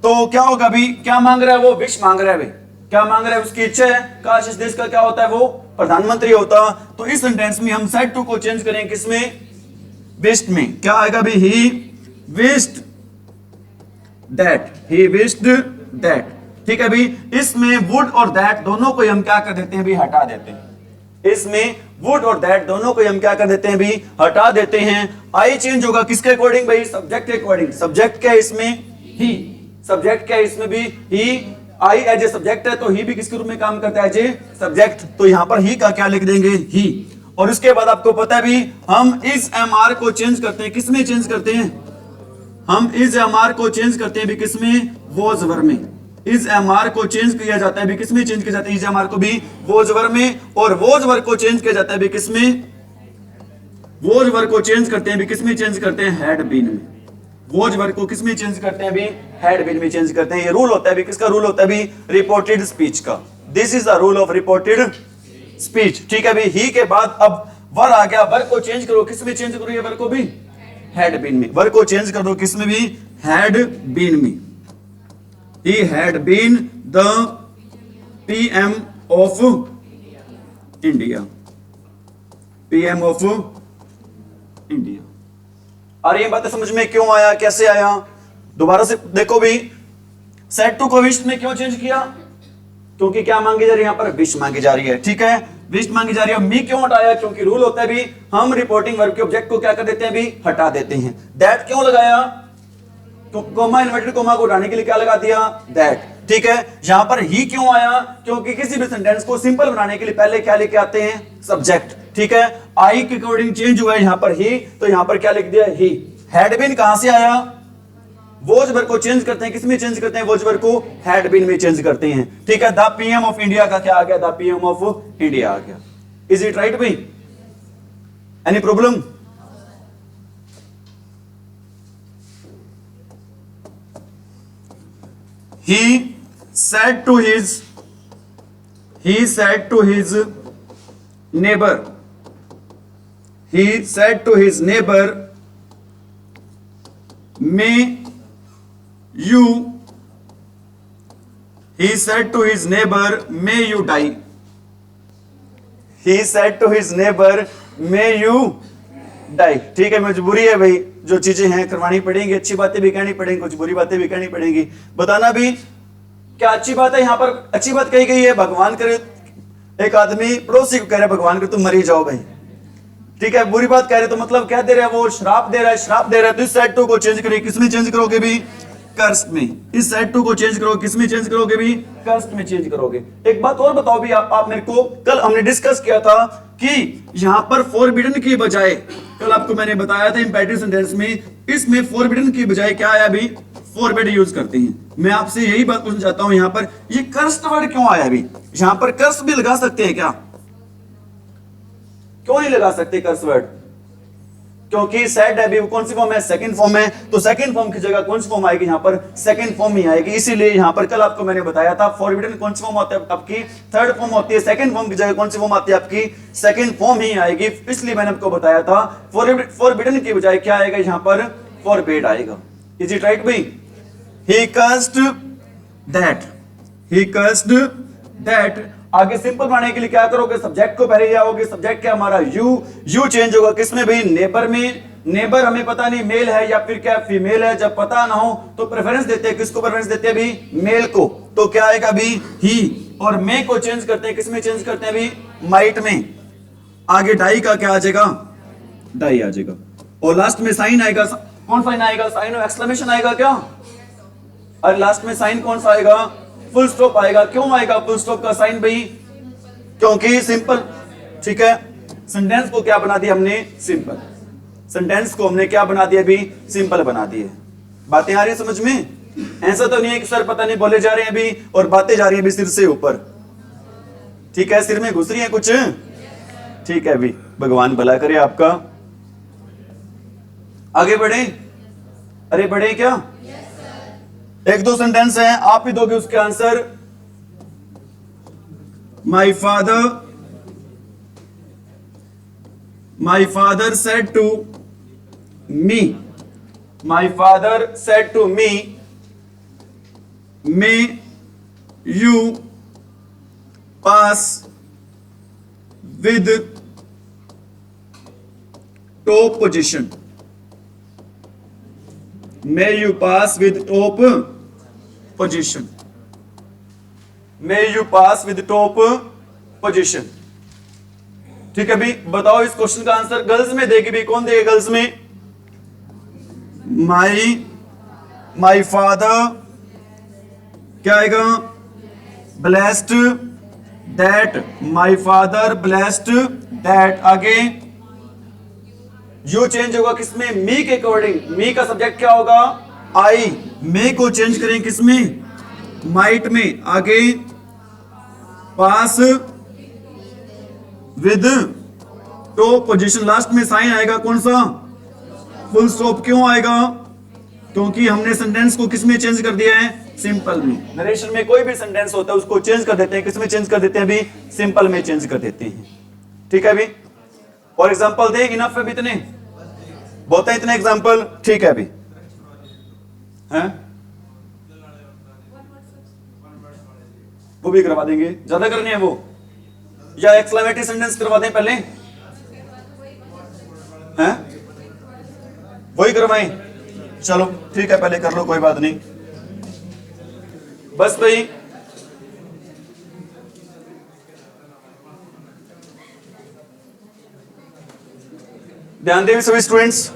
S1: तो क्या होगा भी, क्या मांग रहा है वो, विश मांग रहा है भी। क्या मांग रहा है, उसकी इच्छा है काश इस देश का क्या होता है, वो प्रधानमंत्री होता। तो इस सेंटेंस में हम सेड टू को चेंज करें किसमें, विश्ड में। क्या आएगा भी, he wished that, he wished that, ठीक है भी। इसमें वुड और दैट दोनों को हम क्या कर देते हैं भी, हटा देते हैं। इसमें वुड और दैट दोनों को हम क्या कर देते हैं भी, हटा देते हैं। आई चेंज होगा किसके अकॉर्डिंग भाई, सब्जेक्ट के अकॉर्डिंग। सब्जेक्ट क्या है इसमें, ही। सब्जेक्ट क्या है इसमें भी, ही। आई एज ए सब्जेक्ट है, तो ही भी किसके रूप में काम करता है, एज ए सब्जेक्ट। तो यहां पर ही का क्या लिख देंगे, ही। और उसके बाद आपको पता है भी, हम इस एम आर को चेंज करते हैं, किसमें चेंज करते हैं, हम इस एम आर को चेंज करते हैं भी किसमें, वोज वर में। इस एम आर को चेंज किया जाता है भी किसमें, चेंज किया जाता है इस एम आर को भी, वोज वर में। और वोज वर को चेंज किया जाता है भी किसमें, वोज वर को चेंज करते हैं भी किसमें, चेंज करते हैं हैड बीन में। वोज वर्ग को किसमें चेंज करते हैं भी, हैड बीन में चेंज करते हैं। ये रूल होता है भी, किसका रूल होता है भी, रिपोर्टेड स्पीच का। This is the rule of reported speech, ठीक है भी। ही के बाद अब वर आ गया, वर्ग को चेंज करो, किसमें चेंज करो, ये वर्ग को भी हैड बीन में। वर्ग को चेंज कर दो किसमें भी, हैड बीन में। He had been the PM of India, PM of India. और ये बातें समझ में क्यों आया, कैसे आया, दोबारा से देखो भी। सेड टू को विश में क्यों चेंज किया, क्योंकि क्या मांगी जा रही है, यहां पर विश मांगी जा रही है, ठीक है। विश मांगी जा रही है। मी क्यों हटाया, क्योंकि रूल होता है भी, हम रिपोर्टिंग वर्ब के ऑब्जेक्ट को क्या कर देते हैं भी, हटा देते हैं। दैट क्यों लगाया, तो कोमा, इन्वर्टेड कोमा को हटाने के लिए क्या लगा दिया, दैट, ठीक है। यहां पर ही क्यों आया, क्योंकि किसी भी सेंटेंस को सिंपल बनाने के लिए पहले क्या लेके आते हैं, सब्जेक्ट, ठीक है। आई के अकॉर्डिंग चेंज हुआ है यहां पर ही, तो यहां पर क्या लिख दिया, ही। हैड बीन कहां से आया, वोज वर्ग को चेंज करते हैं, किसमें चेंज करते हैं, वोज वर्ग को हैड बीन में चेंज करते हैं, ठीक है। द पीएम ऑफ इंडिया का क्या आ गया, द पीएम ऑफ इंडिया आ गया। इज इट राइट भाई, any problem. He said to his neighbor, he said to his neighbor, may you, he said to his neighbor, may you die. He said to his neighbor, may you die, ठीक है। मजबूरी है भाई, जो चीजें हैं करवानी पड़ेंगी, अच्छी बातें भी कहनी पड़ेंगी, कुछ बुरी बातें भी कहनी पड़ेंगी। बताना भी क्या अच्छी बात है, यहां पर अच्छी बात कही गई है, भगवान करे, एक आदमी पड़ोसी को कह रहा है भगवान करे तुम मरी जाओ भाई, ठीक है। बुरी बात कह रहे तो मतलब क्या दे रहा है, वो श्राप दे रहा है, श्राप दे रहा है। तो इस सेड टू को चेंज करिए, किसमें चेंज करोगे भी, कर्स में। इस सेड टू को चेंज करो, किसमें चेंज करोगे भी, कर्स में चेंज करोगे। एक बात और बताओ भी, आप मेरे को, कल हमने डिस्कस किया था कि यहां पर फॉरबिडन की बजाय, कल आपको मैंने बताया था इंपेरेटिव सेंटेंस में, इसमें फॉरबिडन की बजाय क्या आया भी, फॉरबिड यूज करते हैं। मैं आपसे यही बात पूछना चाहता हूं, यहां पर ये कर्स्ड वर्ड क्यों आया भी, यहां पर कर्स भी लगा सकते हैं क्या, क्यों नहीं लगा सकते कर्स वर्ड, क्योंकि सेड है भी, कौन सी फॉर्म है, सेकंड फॉर्म है। तो सेकंड फॉर्म की जगह कौन सी फॉर्म आएगी, यहां पर सेकंड फॉर्म ही आएगी। इसीलिए यहां पर कल आपको मैंने बताया था, फॉरबिडन कौन सी फॉर्म होती है आपकी, थर्ड फॉर्म होती है। सेकंड फॉर्म की जगह कौन सी फॉर्म आती है आपकी, सेकंड फॉर्म ही आएगी। इसलिए मैंने आपको बताया था फॉरबिडन की बजाय क्या आएगा, यहां पर फॉरबिड आएगा। इज इट राइट भाई। He cursed that, he cursed that। आगे सिंपल बनाने के लिए क्या करोगे, सब्जेक्ट को पहले ले आओगे। सब्जेक्ट क्या हमारा, यू चेंज होगा किसमें भी, नेबर में। नेबर हमें पता नहीं मेल है या फिर क्या फीमेल है, जब पता ना हो तो प्रेफरेंस देते हैं, किसको प्रेफरेंस देते हैं भी, मेल को। तो क्या आएगा भी, ही। और मे को चेंज करते हैं, किसमें चेंज करते हैं भी, माइट में। आगे डाई का क्या आ जाएगा, डाई आ जाएगा। और लास्ट में साइन आएगा, कौन साइन आएगा, साइन ऑफ एक्सक्लेमेशन आएगा क्या, और लास्ट में साइन कौन सा आएगा, फुल स्टॉप आएगा। क्यों आएगा फुल स्टॉप का साइन भाई, क्योंकि सिंपल, ठीक है। सेंटेंस को क्या बना दिया हमने, सिंपल। सेंटेंस को हमने क्या बना दिया भी, सिंपल बना दिए। बातें आ रही है समझ में। ऐसा तो नहीं है कि सर पता नहीं बोले जा रहे हैं अभी और बातें जा रही हैं अभी सिर से ऊपर, ठीक है, सिर में घुस रही है कुछ, ठीक है अभी, भगवान भला करे आपका। आगे बढ़े, अरे बढ़े क्या? एक दो सेंटेंस हैं, आप ही दोगे उसके answer. My father said to me, my father said to me, may you pass with top position, may you pass with top position, may you pass with top position. ठीक है भी, बताओ इस क्वेश्चन का आंसर गर्ल्स में देगी भी, कौन देगा गर्ल्स में? माई फादर क्या आएगा? Blessed that, my father blessed that. आगे यू चेंज होगा किसमें? मी के अकॉर्डिंग। मी का सब्जेक्ट क्या होगा? आई। मे को चेंज करें किसमें? माइट में। आगे पास विद टॉप पोजीशन, लास्ट में साइन आएगा कौन सा? Full stop. क्यों आएगा? क्योंकि हमने सेंटेंस को किसमें चेंज कर दिया है? सिंपल में। नरेशन में कोई भी सेंटेंस होता है उसको चेंज कर देते हैं, किसमें चेंज कर देते हैं अभी? सिंपल में चेंज कर देते हैं। ठीक है अभी, और एग्जांपल दे, इनफ है इतने, बहुत है इतने एग्जांपल। ठीक है अभी, हैं वो भी करवा देंगे, ज्यादा करने हैं वो, या एक्सक्लेमेटरी सेंटेंस करवा दें पहले, हैं वही करवाएं? चलो ठीक है, पहले कर लो, कोई बात नहीं। बस भाई ध्यान दें सभी स्टूडेंट्स,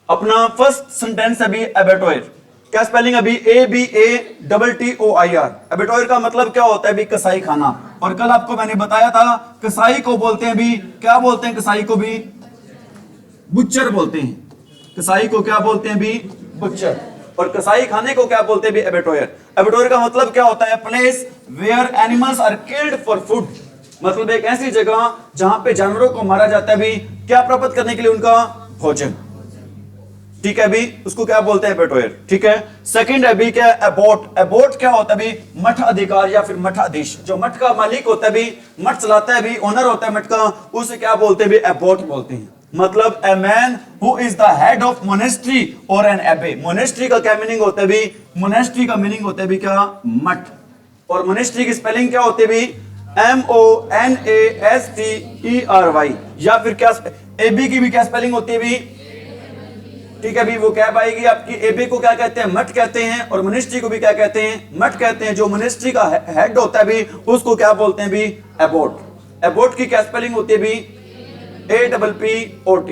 S1: अपना फर्स्ट सेंटेंस अभी एबेटोयर। क्या स्पेलिंग अभी? ABATTOIR। एबेटोयर का मतलब क्या होता है अभी? कसाई खाना। और कल आपको मैंने बताया था कसाई को बोलते हैं भी, क्या बोलते हैं कसाई को भी? बुच्चर बोलते हैं। कसाई को क्या बोलते हैं भी? बुच्चर। और कसाई खाने को क्या बोलते हैं भी? एबेटोयर। एबेटोयर का मतलब क्या होता है? Place where animals are killed for food, मतलब एक ऐसी जगह जहां पे जानवरों को मारा जाता है भी, क्या प्राप्त करने के लिए? उनका भोजन। ठीक है भी, उसको क्या बोलते हैं? एबेटोयर। ठीक है। सेकंड है भी क्या? एबोट। एबोट क्या होता है भी? मठ अधिकार या फिर मठाधीश। जो मठ का मालिक होता है भी, मठ चलाता है भी, ओनर होता है मठ का, उसे क्या बोलते हैं भी? एबोट बोलते हैं। मतलब a man who is the head of monastery और एन एबे। मोनेस्ट्री का क्या मीनिंग होता है भी? मोनेस्ट्री का मीनिंग होता है भी क्या? मठ। और मोनेस्ट्री की स्पेलिंग क्या होती है भी? MONASTERY। या फिर क्या एबी की भी क्या स्पेलिंग होती है भी? ठीक है भी, वो क्या पाएगी आपकी? एबी को क्या कहते हैं? मठ कहते हैं। और मोनेस्ट्री को भी क्या कहते हैं? मठ कहते हैं। जो मोनेस्ट्री का हेड होता है भी, उसको क्या बोलते हैं भी? एबोट। एबोट की क्या स्पेलिंग होती है भी? APPOT।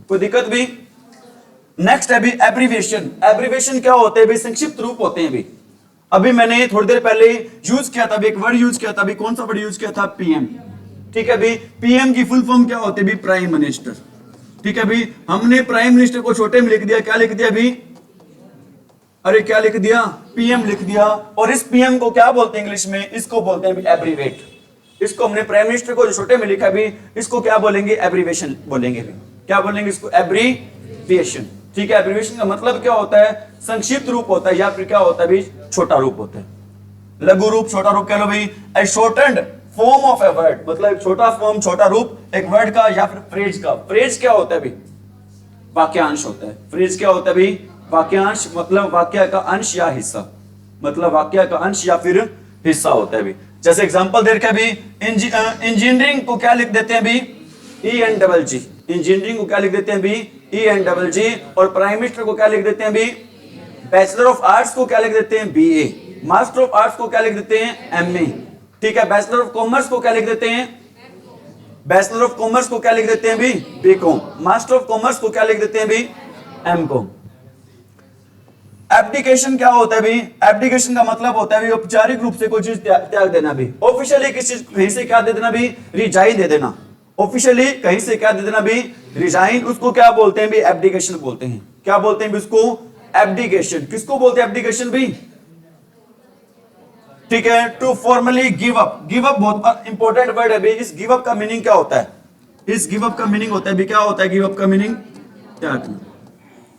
S1: कोई दिक्कत भी? नेक्स्ट है भी एब्रीविएशन। एब्रीविएशन क्या होते हैं भी? संक्षिप्त रूप होते हैं भी। अभी मैंने थोड़ी देर पहले यूज किया था, एक वर्ड यूज किया था, अभी कौन सा वर्ड यूज किया था? पीएम। ठीक है भी, पीएम की फुल फॉर्म क्या होती है भी? Prime minister. ठीक है भी, हमने प्राइम मिनिस्टर को छोटे में लिख दिया, क्या लिख दिया भी? अरे क्या लिख दिया? पीएम लिख दिया। और इस पीएम को क्या बोलते हैं इंग्लिश में? इसको बोलते हैं भी एब्रीवेट। इसको हमने प्राइम मिनिस्टर को जो छोटे में लिखा भी, इसको क्या बोलेंगे? एब्रीवेशन बोलेंगे भी। क्या बोलेंगे इसको? एब्रीविएशन। ठीक है, एब्रीविएशन का मतलब क्या होता है? संक्षिप्त रूप होता है, या फिर क्या होता है भी? छोटा रूप होता है। लघु रूप, छोटा रूप कह लो भाई। A shortened form of a word, मतलब एक छोटा फॉर्म, छोटा रूप एक वर्ड का या फिर फ्रेज का। फ्रेज क्या होता है भी? वाक्यांश होता है। फ्रेज क्या होता है भी? वाक्यांश, मतलब वाक्य का अंश या हिस्सा, मतलब वाक्य का अंश या फिर हिस्सा होता है भी। जैसे एग्जांपल दे रखा है भी, इंजीनियरिंग को क्या लिख देते हैं भी? ENGG। इंजीनियरिंग को क्या लिख देते हैं भी? ENGG। और प्राइम मिनिस्टर को क्या लिख देते हैं भी? बैचलर ऑफ आर्ट्स को क्या लिख देते हैं? BA। मास्टर ऑफ आर्ट्स को क्या लिख देते हैं? MA। ठीक है, बैचलर ऑफ कॉमर्स को क्या लिख देते हैं? बैचलर ऑफ कॉमर्स को क्या लिख देते हैं भी? BCom। मास्टर ऑफ कॉमर्स को क्या लिख देते हैं भी? MCom। एब्डिकेशन क्या होता है भी? एब्डिकेशन का मतलब होता है भी औपचारिक रूप से कोई चीज त्याग देना भी। ऑफिशियली किसी चीज कहीं से क्या दे देना भी? रिजाइन दे देना। ऑफिशियली कहीं से क्या दे देना भी? रिजाइन। उसको क्या बोलते हैं भी? एब्डिकेशन बोलते हैं। क्या बोलते हैं इसको? एब्डिकेशन। किसको बोलते हैं एब्डिकेशन भी? ठीक है, to formally give up. Give up बहुत इंपॉर्टेंट वर्ड है भी। इस गिव अप का मीनिंग क्या होता है? इस गिव अप का मीनिंग होता है भी, क्या होता है गिव अप का मीनिंग? त्यागना।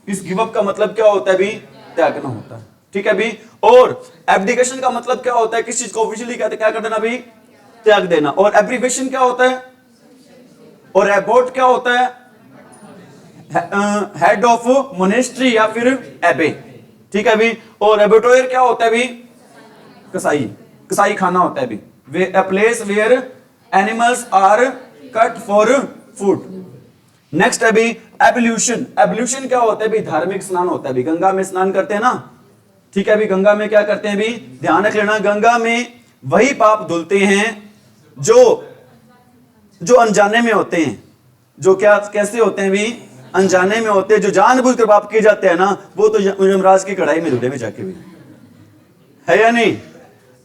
S1: इस गिव अप का मतलब क्या होता है भी? त्यागना होता है। ठीक है भी। और एब्डिकेशन का मतलब क्या होता है? किस चीज को ऑफिशियली कहते हैं, क्या कर देना भी? त्याग देना। और एब्रीवेशन क्या होता है? और एबोट क्या होता है? हेड ऑफ मोनेस्ट्री या फिर एबे। ठीक है भी। और एबोटोयर क्या होता है भी? कसाई। कसाई खाना होता है भी। A place where animals are cut for food. Next है भी एब्ल्यूशन। एब्ल्यूशन क्या होता है भी? धार्मिक स्नान होता है भी। गंगा में स्नान करते हैं ना, ठीक है भी। गंगा में क्या करते हैं भी? ध्यान रख लेना, गंगा में वही पाप धुलते हैं जो अनजाने में होते हैं। जो क्या कैसे होते हैं भी? अनजाने में होते हैं। जो जानबूझकर पाप किए जाते हैं ना, वो तो यमराज की कढ़ाई में धुले में जाके भी है या नहीं?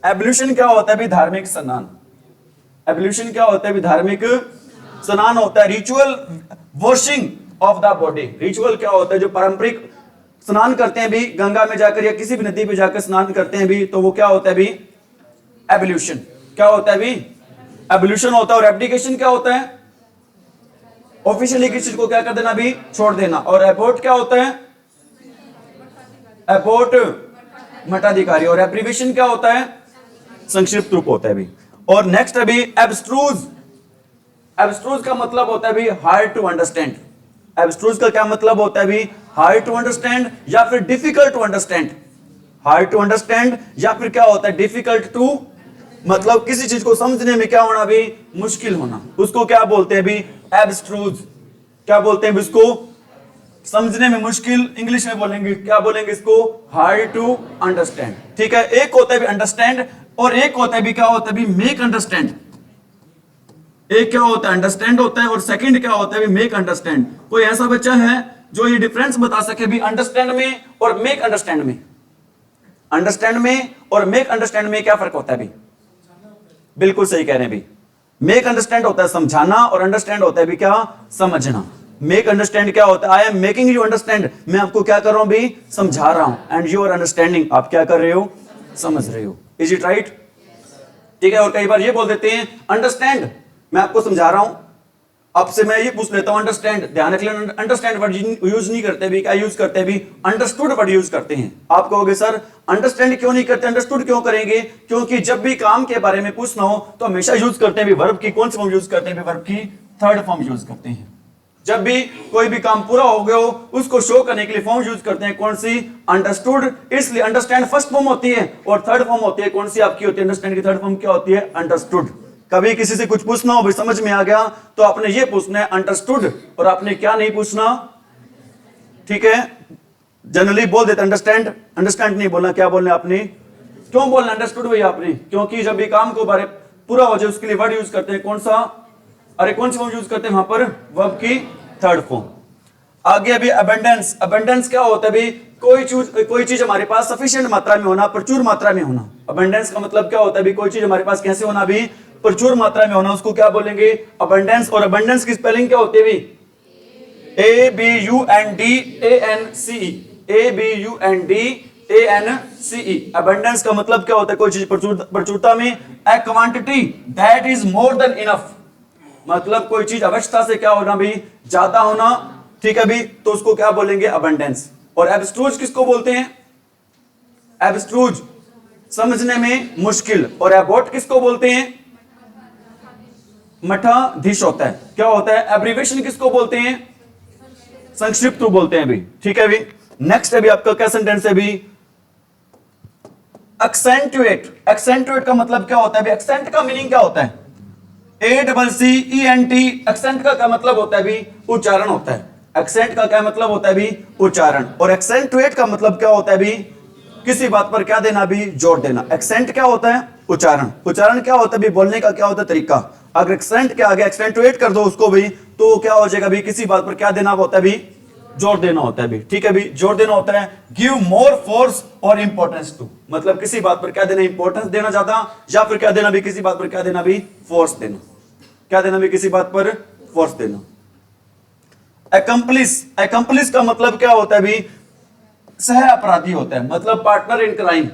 S1: एब्ल्यूशन क्या होता है भी? धार्मिक स्नान। एब्ल्यूशन क्या होता है भी? धार्मिक स्नान होता है। Ritual washing of the body. Ritual क्या होता है? जो पारंपरिक स्नान करते हैं भी गंगा में जाकर या किसी भी नदी पे जाकर स्नान करते हैं भी, तो वो क्या होता है भी? एब्ल्यूशन। क्या होता है भी? एब्ल्यूशन होता है। और एब्डिकेशन क्या होता है? ऑफिशियली किसी चीज को क्या कर देना भी? छोड़ देना। और एबोट क्या होता है? एबोट मठाधिकारी। और एब्रीवेशन क्या होता है? संक्षिप्त रूप होता है भी। और नेक्स्ट है भी एब्स्ट्रूज। एब्स्ट्रूज का मतलब होता है भी हार्ड टू अंडरस्टैंड। एब्स्ट्रूज का क्या मतलब होता है भी? हार्ड टू अंडरस्टैंड या फिर difficult to understand. Hard to understand या फिर क्या होता है? डिफिकल्ट टू, मतलब किसी चीज को समझने में क्या होना भी? मुश्किल होना। उसको क्या बोलते हैं भी? एब्स्ट्रूज। क्या बोलते हैं इसको? समझने में मुश्किल। इंग्लिश में बोलेंगे, क्या बोलेंगे इसको? Hard to understand. ठीक है। एक होता है भी अंडरस्टैंड और एक होता है भी, क्या होता है भी? Make understand. एक क्या होता है? अंडरस्टैंड होता है। और सेकंड क्या होता है भी? Make understand. कोई ऐसा बच्चा है जो ये डिफरेंस बता सके भी अंडरस्टैंड में और मेक अंडरस्टैंड में? अंडरस्टैंड में और मेक अंडरस्टैंड में क्या फर्क होता है भी? बिल्कुल सही कह रहे हैं भी। मेक अंडरस्टैंड होता है समझाना और अंडरस्टैंड होता है भी क्या? समझना। मेक अंडरस्टैंड क्या होता है? I am making you understand. मैं आपको क्या कर रहा हूं भी? समझा रहा हूं। And you are understanding. आप क्या कर रहे हो? समझ रहे हो। Is it right? ठीक है। और कई बार ये बोल देते हैं अंडरस्टैंड, मैं आपको समझा रहा हूं। आपसे मैं ये पूछ लेता हूं अंडरस्टैंड। ध्यान रख लेना, अंडरस्टैंड वर्ड यूज नहीं करते भी। क्या यूज करते भी? अंडरस्टूड वर्ड यूज करते हैं। आप कहोगे सर अंडरस्टैंड क्यों नहीं करते, अंडरस्टूड क्यों करेंगे? क्योंकि जब भी काम के बारे में पूछना हो तो हमेशा यूज करते हैं भी वर्ब की कौन सी फॉर्म यूज करते हैं? वर्ब की थर्ड फॉर्म यूज करते हैं। जब भी कोई भी काम पूरा हो गया हो उसको शो करने के लिए फॉर्म यूज करते हैं। कौन सी? अंडरस्टूड। इसलिए अंडरस्टैंड फर्स्ट फॉर्म होती है और थर्ड फॉर्म होती है कौन सी आपकी होती है? अंडरस्टैंड की थर्ड फॉर्म क्या होती है? अंडरस्टूड। कभी किसी से कुछ पूछना हो भाई, समझ में आ गया, तो आपने ये पूछना है अंडरस्टूड। और आपने क्या नहीं पूछना? ठीक है। जनरली बोल देते अंडरस्टैंड, अंडरस्टैंड नहीं बोलना। क्या बोलना आपने? क्यों बोलना अंडरस्टूड भैया आपने? क्योंकि जब भी काम को बारे पूरा हो जाए उसके लिए वर्ड यूज करते हैं। कौन सा? अरे कौन सी फॉर्म यूज करते हैं वहां पर? वर्ब की थर्ड फॉर्म। आगे अभी अबंडेंस। अबंडेंस क्या होता है भी? कोई चीज हमारे पास सफिशिएंट मात्रा में होना, प्रचुर मात्रा में होना। अबंडेंस का मतलब क्या होता है भी? कोई चीज हमारे पास कैसे होना भी? प्रचुर मात्रा में होना। उसको क्या बोलेंगे? अबंडेंस। और अबंडेंस की स्पेलिंग क्या होती है भी? ABUNDANCE। अबंडेंस का मतलब क्या होता है? कोई चीज प्रचुरता में। ए quantity that is more than enough. मतलब कोई चीज आवश्यकता से क्या होना भी? ज्यादा होना। ठीक है भी। तो उसको क्या बोलेंगे? अबंडेंस। और एब्स्ट्रूज किसको बोलते हैं? एब्स्ट्रूज समझने में मुश्किल। और एबोट किसको बोलते हैं? मठाधीश होता है। क्या होता है? एब्रीवेशन किसको बोलते हैं? संक्षिप्त रूप बोलते हैं भी। ठीक है भी। नेक्स्ट है भी आपका क्या सेंटेंस है भी? एक्सेंटुएट। एक्सेंटुएट का मतलब क्या होता है भी? एक्सेंट का मीनिंग क्या होता है? ACCENT। एक्सेंट का क्या मतलब होता है भी? उच्चारण होता है। एक्सेंट का क्या मतलब होता है भी? उच्चारण। और एक्सेंटुएट का मतलब क्या होता है भी? किसी बात पर क्या देना भी? जोर देना। एक्सेंट क्या होता है? उच्चारण। उच्चारण क्या होता है भी? बोलने का क्या होता है? तरीका। अगर एक्सेंट के आगे एक्सेंटुएट कर दो उसको भी, तो क्या हो जाएगा भी? किसी बात पर क्या देना होता है भी? जोर देना होता है भी। ठीक है भी। जोर देना होता है। गिव मोर फोर्स और इंपॉर्टेंस टू। मतलब किसी बात पर क्या देना? इंपॉर्टेंस देना ज्यादा, या फिर क्या देना भी? किसी बात पर क्या देना भी? फोर्स देना। क्या देना भी? किसी बात पर फोर्स देना। एक्म्प्लिस का मतलब क्या होता है भी? सह अपराधी होता है, मतलब पार्टनर इन क्राइम,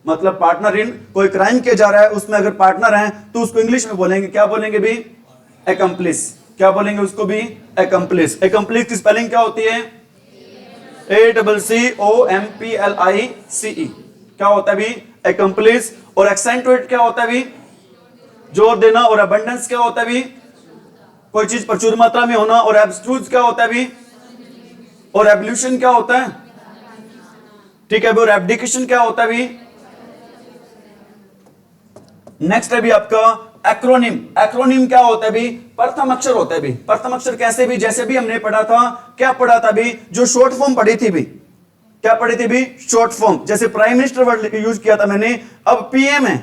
S1: मतलब पार्टनर इन कोई क्राइम किया जा रहा है उसमें अगर पार्टनर है तो उसको इंग्लिश में बोलेंगे, क्या बोलेंगे भी? एक्म्प्लिस। क्या बोलेंगे उसको भी? एक्म्प्लिस। एक्म्प्लिस की स्पेलिंग क्या होती है? ACCOMPLICE। क्या होता है भी? एक्म्प्लिस। और एक्सेंटुएट क्या होता है भी? जोर देना। और अबंडेंस क्या होता है भी? कोई चीज प्रचुर मात्रा में होना। और एब्स्ट्रूज क्या होता है भी? और एब्ल्यूशन क्या होता है? ठीक है भी। और एब्डिकेशन क्या होता है भी? नेक्स्ट है भी आपका एक्रोनिम। एक्रोनिम क्या होता है भी? प्रथम अक्षर होता है भी। प्रथम अक्षर कैसे भी? जैसे भी हमने पढ़ा था, क्या पढ़ा था भी? जो शॉर्ट फॉर्म पढ़ी थी भी। क्या पढ़ी थी भी? Short form. जैसे प्राइम मिनिस्टर वर्ड यूज किया था मैंने, अब पीएम है,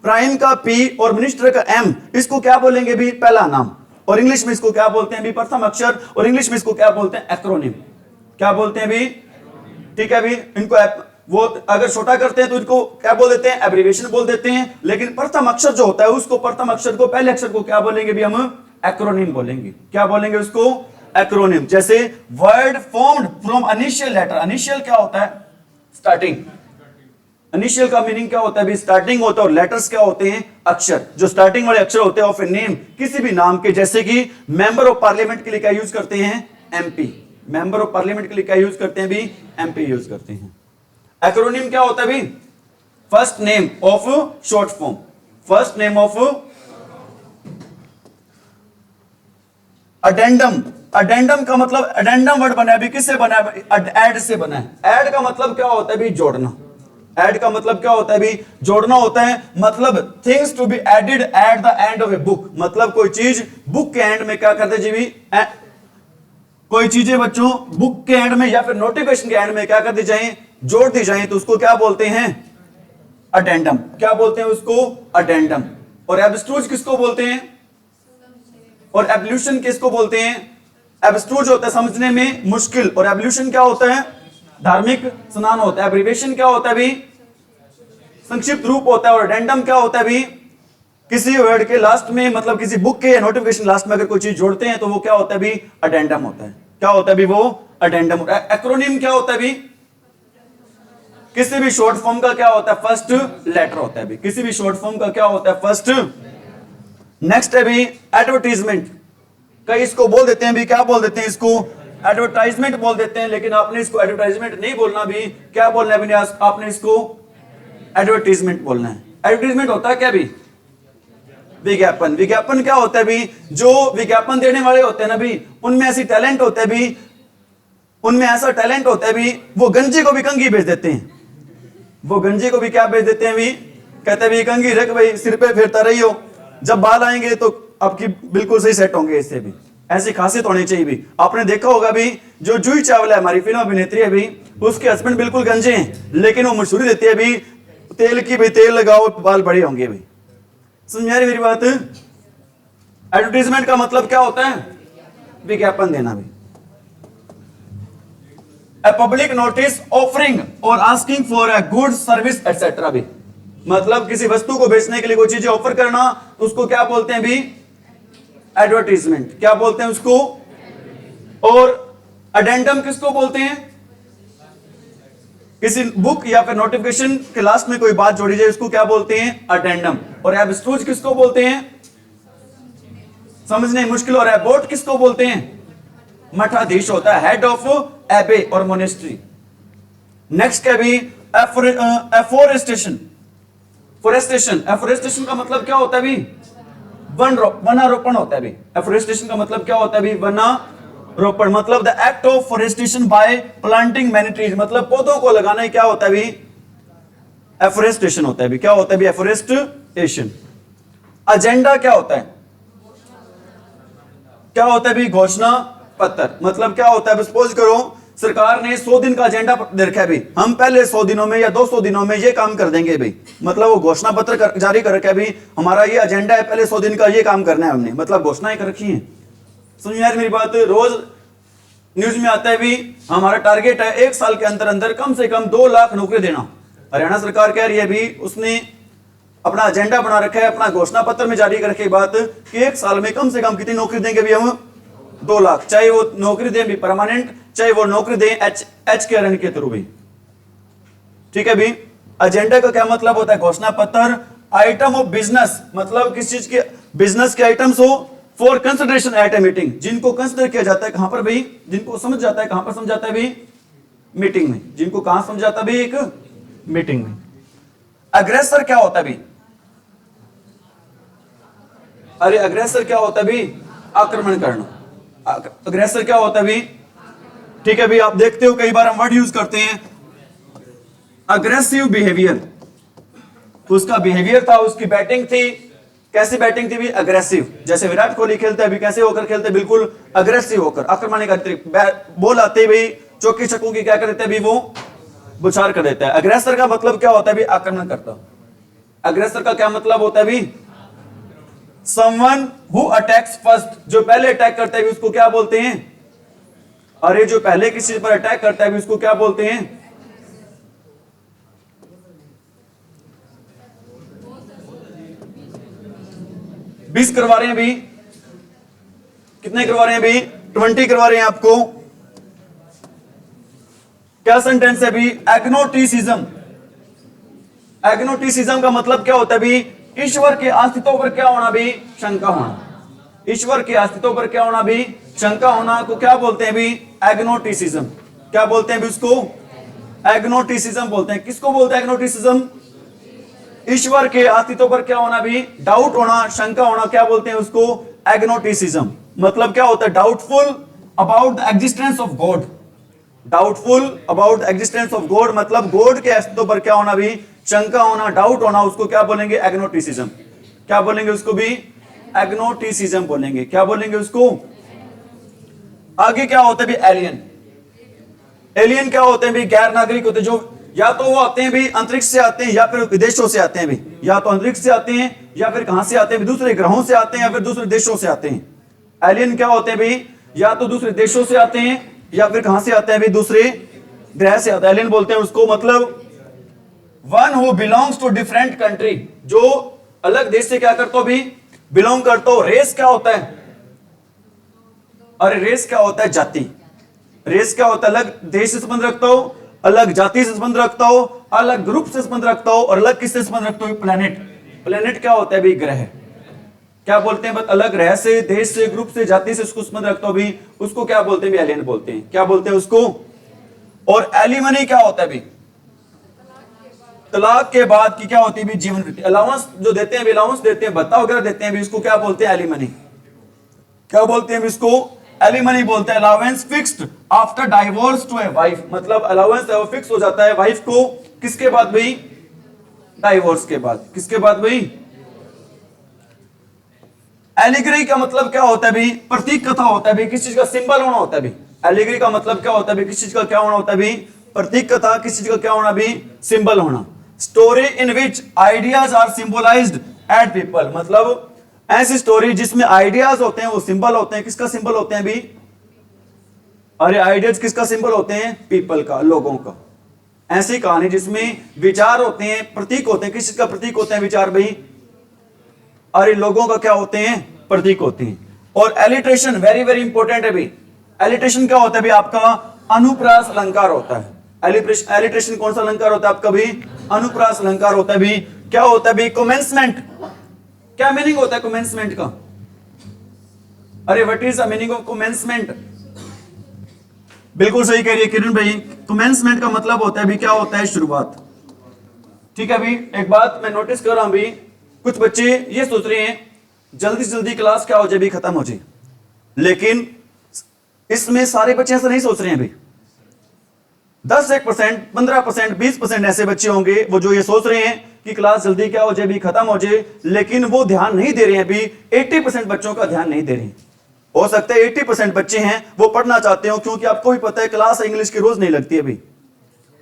S1: प्राइम का पी और मिनिस्टर का एम, इसको क्या बोलेंगे भी? पहला नाम। और इंग्लिश में इसको क्या बोलते हैं भी? प्रथम अक्षर। और इंग्लिश में इसको क्या बोलते हैं? एक्रोनिम। क्या बोलते हैं भी? ठीक है भी। इनको वो अगर छोटा करते हैं तो इनको क्या बोल देते हैं? एब्रिविएशन बोल देते हैं। लेकिन प्रथम अक्षर जो होता है उसको, प्रथम अक्षर को, पहले अक्षर को क्या बोलेंगे भी? हम एक्रोनिम बोलेंगे। क्या बोलेंगे उसको? एक्रोनिम। जैसे word formed from initial letter. Initial क्या होता है? स्टार्टिंग। इनिशियल का मीनिंग क्या होता है भी? स्टार्टिंग होता है। और लेटर्स क्या होते हैं? अक्षर। जो स्टार्टिंग वाले अक्षर होते हैं ऑफ ए नेम, किसी भी नाम के, जैसे कि मेंबर ऑफ पार्लियामेंट के लिए क्या यूज करते हैं? एमपी। मेंबर ऑफ पार्लियामेंट के लिए क्या यूज करते हैं भी? एमपी यूज करते हैं। एक्रोनिम क्या होता है भी? First name of short form. First name of addendum. Addendum का मतलब, अडेंडम वर्ड बना है भी, किससे बना है? ऐड से बना है। ऐड का मतलब क्या होता है भी? जोड़ना। ऐड का मतलब क्या होता है भी? जोड़ना होता है। मतलब things to be added at the end of a book, मतलब कोई चीज बुक के एंड में क्या करते जी भी? कोई चीजें बच्चों बुक के एंड में या फिर नोटिफिकेशन के एंड में क्या कर दी जाए? जोड़ दी जाए, तो उसको क्या बोलते हैं? अडेंडम। क्या बोलते हैं उसको? अडेंडम। और एब्स्ट्रूज किसको बोलते हैं? और एब्ल्यूशन किसको बोलते हैं? एब्स्ट्रूज होता है समझने में मुश्किल, और एब्ल्यूशन क्या होता है? धार्मिक स्नान होता है। एब्रिविएशन क्या होता है भी? संक्षिप्त रूप होता है। और अडेंडम क्या होता है भी? किसी वर्ड के लास्ट में, मतलब किसी बुक के या नोटिफिकेशन लास्ट में अगर कोई चीज जोड़ते हैं तो वो क्या होता है भी? अडेंडम होता है। क्या होता है भी? वो अडेंडम होता है। एक्रोनिम क्या होता है भी? किसी भी शॉर्ट फॉर्म का क्या होता है? फर्स्ट लेटर होता है भी। किसी भी शॉर्ट फॉर्म का क्या होता है? फर्स्ट। नेक्स्ट है भी एडवर्टीजमेंट। कई इसको बोल देते हैं भी, क्या बोल देते हैं इसको? एडवर्टाइजमेंट बोल देते हैं। लेकिन आपने इसको एडवर्टाइजमेंट नहीं बोलना भी, क्या बोलना है भी? आपने इसको एडवर्टीजमेंट बोलना है। एडवर्टीजमेंट होता है क्या भी? विज्ञापन। विज्ञापन क्या होता है भी? जो विज्ञापन देने वाले होते हैं ना भी, उनमें ऐसी टैलेंट होता है भी, उनमें ऐसा टैलेंट होता है भी, वो गंजी को भी कंघी भेज देते हैं। वो गंजी को भी क्या भेज देते हैं भी? कहते हैं भी कंघी रख भाई, सिर पे फेरता रही हो, जब बाल आएंगे तो आपकी बिल्कुल सही सेट होंगे। इससे भी ऐसी खासियत होनी चाहिए भी। आपने देखा होगा भी, जो जूही चावला है हमारी फिल्म अभिनेत्री है भी, उसके हस्बैंड बिल्कुल गंजे हैं, लेकिन वो मशहूरी देती है भी तेल की भी, तेल लगाओ बाल बड़े होंगे भी। समझ में आ रही मेरी बात? एडवर्टीजमेंट का मतलब क्या होता है? विज्ञापन देना भी। A public notice offering or asking for a good service etc. भी, मतलब किसी वस्तु को बेचने के लिए कोई चीजें ऑफर करना, तो उसको क्या बोलते हैं भी? एडवर्टीजमेंट। क्या बोलते हैं उसको? और अडेंडम किसको बोलते हैं? किसी बुक या फिर नोटिफिकेशन के लास्ट में कोई बात जोड़ी जाए, उसको क्या बोलते हैं? अडेंडम। और एब्स्ट्रूज किसको बोलते हैं? समझने मुश्किल। और एबोट किसको बोलते हैं? मठाधीश होता है, हेड ऑफ एबे और मोनेस्ट्री। नेक्स्ट क्या भी? एफोरेस्टेशन। फोरेस्टेशन। एफोरेस्टेशन का मतलब क्या होता है भी? वनारोपण होता है भी। एफोरेस्टेशन का मतलब क्या होता है भी? वनारोपण। मतलब the act of forestation by planting many trees, मतलब पौधों को लगाना ही क्या होता है भी? एफोरेस्टेशन होता है भी। क्या होता है भी? एफोरेस्टेशन। एजेंडा क्या होता है? क्या होता है भी? घोषणा पत्र। मतलब क्या होता है? सपोज करो सरकार ने 100 दिन का एजेंडा रखा है भी, हम पहले 100 दिनों में या 200 दिनों में ये काम कर देंगे भाई, मतलब वो घोषणा पत्र जारी कर रखा है भी, हमारा ये एजेंडा है, पहले 100 दिन का ये काम करना है हमने, मतलब घोषणाएं कर रखी है। समझ में यार मेरी बात? रोज न्यूज में आता है भी हमारा टारगेट है 1 साल के अंदर अंदर कम से कम 2 लाख नौकरी देना। हरियाणा सरकार कह रही है भी, उसने अपना एजेंडा बना रखा है अपना घोषणा पत्र में जारी करके बात कि 1 साल में कम से कम कितनी नौकरी देंगे भी हम? 2 लाख, चाहे वो नौकरी दें भी परमानेंट, चाहे वो नौकरी दें एच के रन के थ्रू भी। ठीक है भी। एजेंडा का क्या मतलब होता है? घोषणा पत्र। आइटम ऑफ बिजनेस मतलब किस चीज के बिजनेस के आइटम्स हो for consideration at a meeting, जिनको कंसिडर किया जाता है कहां पर भाई? जिनको समझ जाता है कहां पर समझ जाता है भाई? मीटिंग में। जिनको कहां समझ जाता है भाई? एक मीटिंग में। अग्रेसर क्या होता है भाई? अरे अग्रेसर क्या होता है भाई? आक्रमण करना। अग्रेसर क्या होता है भाई? ठीक है भाई। आप देखते हो कई बार हम वर्ड यूज करते हैं अग्रेसिव बिहेवियर। उसका बिहेवियर था, उसकी बैटिंग थी, कैसी बैटिंग थी भी? अग्रेसिव। जैसे विराट कोहली खेलते हैं अभी, कैसे होकर खेलते हैं? बिल्कुल अग्रेसिव होकर, आक्रमण करते। बॉल आते ही भाई चौकी छक्कों की क्या कर देते हैं भी? वो बुछार कर देता है। अग्रेसर का मतलब क्या होता है भी? आक्रमण करता। अग्रेसर का क्या मतलब होता है भी? समवन हु अटैक्स फर्स्ट, जो पहले अटैक करता है भी उसको क्या बोलते हैं? अरे जो पहले किसी चीज पर अटैक करता है भी उसको क्या बोलते हैं? बीस करवा रहे हैं भी। कितने करवा रहे हैं भी? 20 करवा रहे हैं आपको। क्या सेंटेंस है भी? एग्नोटिसिज्म। एग्नोटिसिज्म का मतलब क्या होता है भी? ईश्वर के अस्तित्व पर क्या होना भी? शंका होना। ईश्वर के अस्तित्व पर क्या होना भी? शंका होना को क्या बोलते हैं भी? एग्नोटिसिज्म। क्या बोलते हैं भी उसको? एग्नोटिसिज्म बोलते हैं। किसको बोलते हैं एग्नोटिसिज्म? ईश्वर के अस्तित्व पर क्या होना भी? डाउट होना, शंका होना, क्या बोलते हैं उसको? एग्नोटिसिज्म। मतलब क्या होता है? Doubtful about the existence of God. Doubtful about the existence of God मतलब गॉड के अस्तित्व पर क्या होना भी? शंका होना, डाउट होना, उसको क्या बोलेंगे? एग्नोटिसिज्म। क्या बोलेंगे उसको भी? एग्नोटिसिज्म बोलेंगे। क्या बोलेंगे उसको? आगे क्या होता है भी? एलियन। एलियन क्या होते हैं भी? गैर नागरिक होते हैं, जो या तो वो आते हैं भी अंतरिक्ष से आते हैं या फिर विदेशों से आते हैं भी। या तो अंतरिक्ष से आते हैं या फिर कहां से आते हैं भी? दूसरे ग्रहों से आते हैं या फिर दूसरे देशों से आते हैं। एलियन क्या होते हैं भी? या तो दूसरे देशों से आते हैं या फिर कहां से आते हैं भी? दूसरे ग्रह से आते हैं। एलियन बोलते हैं उसको। मतलब one who belongs to different country, जो अलग देश से क्या करता हो भी? बिलोंग करता हो। रेस क्या होता है? अरे रेस क्या होता है? जाति। रेस क्या होता है? अलग देश से संबंध रखता हो, अलग जाति से संबंध रखता हो, अलग ग्रुप से संबंध रखता हो, और अलग किससे संबंध रखता हो? प्लेनेट। प्लेनेट क्या होता है भी? ग्रह। क्या बोलते हैं? बस अलग ग्रह से, देश से, ग्रुप से, जाति से उसको संबंध रखता हो भी, उसको क्या बोलते हैं भी? एलियन बोलते हैं। क्या बोलते हैं उसको? और एलिमनी क्या होता है भी? तलाक के बाद की क्या होती है भी? जीवन वृत्ति। अलाउंस जो देते हैं भी, अलाउंस देते हैं, भत्ता वगैरह देते हैं भी, इसको क्या बोलते हैं? एलिमनी। क्या बोलते हैं इसको? एलिमनी बोलते हैं। Allowance fixed after divorce to a wife, मतलब अलाउंस है वो फिक्स हो जाता है वाइफ को किसके बाद भाई? डाइवोर्स के बाद। किसके बाद भाई? एलिगरी का मतलब क्या होता है भाई? प्रतीक कथा होता है भाई, किस चीज का सिंबल होना होता है भाई। एलिगरी का मतलब क्या होता है भाई? किस चीज का क्या होना होता है भाई? प्रतीक कथा। किस चीज का क्या होना भी? सिंबल होना। Story in which ideas are symbolised at people, मतलब ऐसी स्टोरी जिसमें आइडियाज होते हैं वो सिंबल होते हैं। किसका सिंबल होते हैं भी? अरे आइडियाज किसका सिंबल होते हैं? पीपल का, लोगों का। ऐसी कहानी जिसमें विचार होते हैं, प्रतीक होते हैं। किस चीज का प्रतीक होते हैं विचार भाई? अरे लोगों का क्या होते हैं? प्रतीक होते हैं। और एलिट्रेशन वेरी वेरी इंपॉर्टेंट है भाई। एलिट्रेशन क्या होता है भाई? आपका अनुप्रास अलंकार होता है। एलिट्रेशन कौन सा अलंकार होता है आपका भी? अनुप्रास अलंकार होता है भी। क्या होता है भी? कमेंसमेंट। क्या मीनिंग होता है कमेंसमेंट का? अरे what is the meaning of commencement? बिल्कुल सही कह रही है किरण भाई। कमेंसमेंट का मतलब होता है भी, क्या होता है? शुरुआत। ठीक है भाई। एक बात मैं नोटिस कर रहा हूं भी, कुछ बच्चे ये सोच रहे हैं जल्दी से जल्दी क्लास क्या हो जाए भी, खत्म हो जाए, लेकिन इसमें सारे बच्चे ऐसा नहीं सोच रहे हैं भाई। 10-1%, 15%, 20% ऐसे बच्चे होंगे वो जो ये सोच रहे हैं कि क्लास जल्दी क्या हो जाए भी, खत्म हो जाए, लेकिन वो ध्यान नहीं दे रहे हैं भी। 80% बच्चों का ध्यान नहीं दे रहे हैं। हो सकता है 80% बच्चे हैं वो पढ़ना चाहते हो, क्योंकि आपको भी पता है क्लास इंग्लिश की रोज नहीं लगती है भी,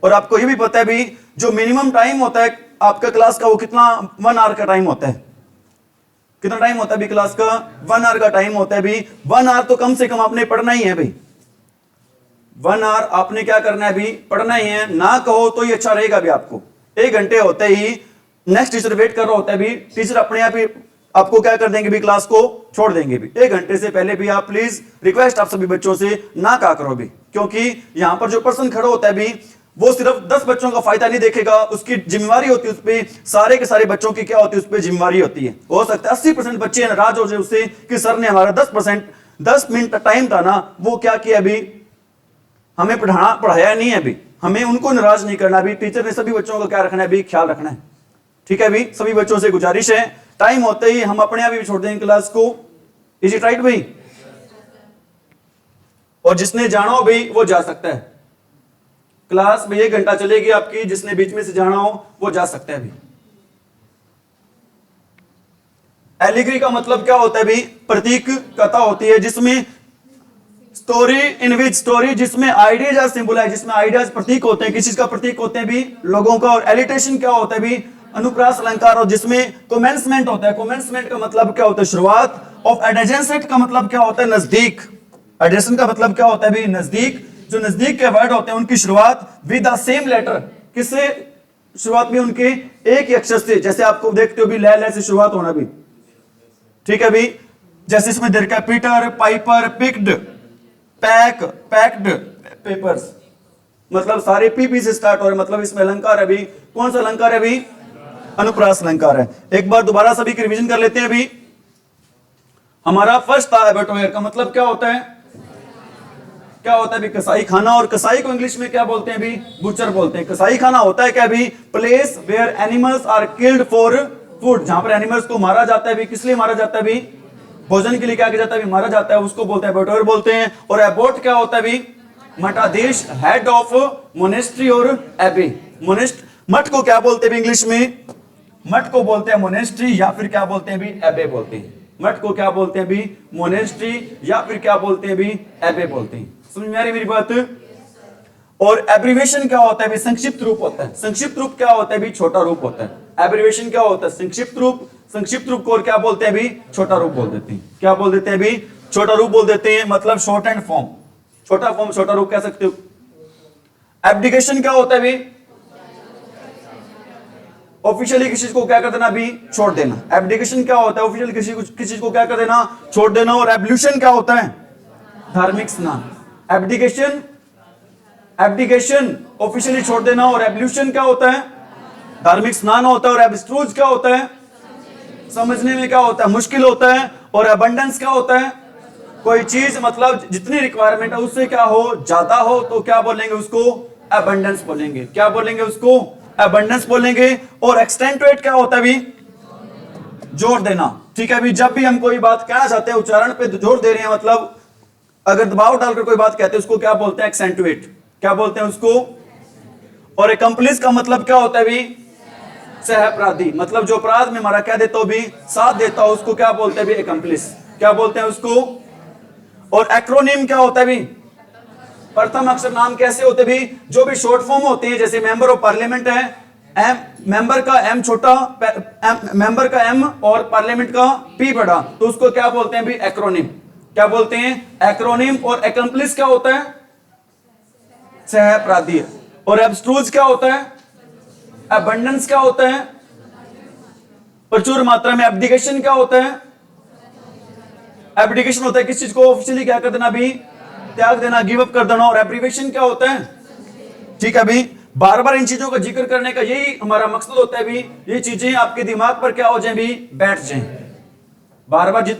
S1: और आपको ये भी पता है भी जो मिनिमम टाइम होता है आपका क्लास का वो कितना? 1 आवर का टाइम होता है। कितना टाइम होता है भी क्लास का? 1 आवर का टाइम होता है भी। 1 आवर तो कम से कम आपने पढ़ना ही है भाई। 1 आवर आपने क्या करना है भी? पढ़ना ही है। ना कहो तो ये अच्छा रहेगा भी आपको। 1 घंटे होते ही नेक्स्ट टीचर वेट कर रहा होता है भी, टीचर अपने आप ही आपको क्या कर देंगे भी, क्लास को छोड़ देंगे भी। 1 घंटे से पहले भी आप प्लीज, रिक्वेस्ट आप सभी बच्चों से ना कहा करो भी, क्योंकि यहां पर जो पर्सन खड़ा होता है भी वो सिर्फ 10 बच्चों का फायदा नहीं देखेगा, उसकी जिम्मेवारी होती है, उस पर सारे के सारे बच्चों की क्या होती है, उस पर जिम्मेवारी होती है। हो सकता है 80% बच्चे नाराज हो जाए उससे कि सर ने हमारा 10 मिनट टाइम था ना, वो क्या किया अभी, हमें पढ़ाया नहीं है अभी। हमें उनको नाराज नहीं करना अभी, टीचर ने सभी बच्चों का क्या रखना है अभी, ख्याल रखना है। ठीक है भी, सभी बच्चों से गुजारिश है, टाइम होते ही हम अपने आप ही छोड़ देंगे क्लास को। इज इट राइट भाई? और जिसने जाना हो भाई वो जा सकता है, क्लास में 1 घंटा चलेगी आपकी, जिसने बीच में से जाना हो वो जा सकता है भी। एलिग्री का मतलब क्या होता है भी, प्रतीक कथा होती है जिसमें स्टोरी इन विच स्टोरी, जिसमें आइडियाज आर सिंबलाइज, जिसमें आइडियाज प्रतीक होते हैं, किस चीज का प्रतीक होते हैं भी, लोगों का। और एलिटेशन क्या होता है भी, अनुप्रास अलंकार, और जिसमें कमेंसमेंट होता है। कमेंसमेंट का मतलब क्या होता है, शुरुआत। ऑफ एडजेंसेंट का मतलब क्या होता है, नजदीक। एडजेंसेंट का मतलब क्या होता है भी, नजदीक। जो नजदीक के वर्ड होते हैं उनकी शुरुआत विद द सेम लेटर, किससे शुरुआत में, उनके एक ही अक्षर से। जैसे आपको देखते हो भी ले से शुरुआत होना भी, ठीक है भी। जैसे इसमें देर का Peter, Piper, picked, pack, packed, papers, मतलब सारे पीपी से स्टार्ट हो रहे, मतलब इसमें अलंकार है भी। कौन सा अलंकार है भी, अनुप्रास अलंकार है। एक बार दोबारा सभी की रिवीजन कर लेते हैं अभी। हमारा फर्स्ट था एबेटोयर का मतलब क्या होता है, क्या होता है भी, कसाई खाना। और कसाई को इंग्लिश में क्या बोलते हैं भी, बुचर बोलते हैं। कसाई खाना होता है क्या भी, place where animals are killed for food, जहां पर एनिमल्स को मारा जाता है भी, किस लिए मारा जाता है भी, भोजन के लिए क्या किया जाता है भी, मारा जाता है, उसको बोलते हैं एबोटर बोलते हैं। और एबोट क्या होता है भी, मठाधीश, हेड ऑफ मोनेस्ट्री और एबे। मठ को क्या बोलते हैं भी इंग्लिश में, मठ को बोलते हैं मोनेस्ट्री, या फिर क्या बोलते हैं भी, एबे बोलते हैं। मठ को क्या बोलते हैं भी, मोनेस्ट्री, या फिर क्या बोलते हैं भी, एबे बोलते हैं। समझ में आ रही मेरी बात? और एब्रीविएशन क्या होता है भी, संक्षिप्त रूप होता है। संक्षिप्त रूप क्या होता है भी, छोटा रूप होता है। एब्रीविएशन क्या होता है, संक्षिप्त रूप। संक्षिप्त रूप को और क्या बोलते हैं भी, छोटा रूप बोल देते हैं। क्या बोल देते हैं भी, छोटा रूप बोल देते हैं, मतलब शॉर्ट एंड फॉर्म, छोटा फॉर्म छोटा रूप कह सकते हो। एब्डिकेशन क्या होता है भी, ऑफिशियली किसी को क्या कर देना भी, छोड़ देना। एब्डिकेशन क्या होता है, ऑफिशियल किसी को क्या कर देना, छोड़ देना। और एब्ल्यूशन क्या होता है, धार्मिक स्नान। एब्डिकेशन, एब्डिकेशन ऑफिशियली छोड़ देना, और एब्ल्यूशन क्या होता है, धार्मिक स्नान होता है। और एब्स्ट्रूज क्या होता है, समझने में क्या होता है, मुश्किल होता है। और अबंडेंस क्या होता है, कोई चीज मतलब जितनी रिक्वायरमेंट है उससे क्या हो, ज्यादा हो, तो क्या बोलेंगे उसको, अबंडेंस बोलेंगे। क्या बोलेंगे उसको, अबंडेंस बोलेंगे। और एक्सटेंटुएट क्या होता है भी, जोर देना। ठीक है भी, जब भी हम कोई बात कहना चाहते हैं, उच्चारण पे जोर दे रहे हैं, मतलब अगर दबाव डालकर कोई बात कहते हैं उसको क्या बोलते हैं, एक्सेंटुएट। क्या बोलते हैं उसको। और एकम्प्लिस का मतलब क्या होता है भी, सह अपराधी, मतलब जो अपराध में हमारा क्या देता हो भी, साथ देता हो, उसको क्या बोलते हैं भी, एकम्प्लिस। क्या बोलते हैं उसको। और एक्रोनिम क्या होता है भी, प्रथम अक्षर नाम कैसे होते भी, जो भी शॉर्ट फॉर्म होते हैं, जैसे मेंबर ऑफ पार्लियामेंट है, एम, मेंबर का एम छोटा, मेंबर का एम और पार्लियामेंट का पी बड़ा, तो उसको क्या बोलते हैं भी, एक्रोनिम। क्या बोलते हैं, एक्रोनिम। और एकम्प्लिस क्या होता है, सह अपराधी। और एब्स्ट्रूज क्या होता है, अबंडेंस क्या होता है, प्रचुर मात्रा में। एब्डिकेशन क्या होता है, एब्डिकेशन होता है किस चीज को ऑफिशियली क्या कर देना भी, त्याग देना, गिव अप कर देना। और एब्रीविएशन क्या होता है, ठीक है भी। बार बार इन चीजों का जिक्र करने का यही हमारा मकसद होता है भी, ये चीजें आपके दिमाग पर क्या हो जाए भी, बैठ जाएं। बार बार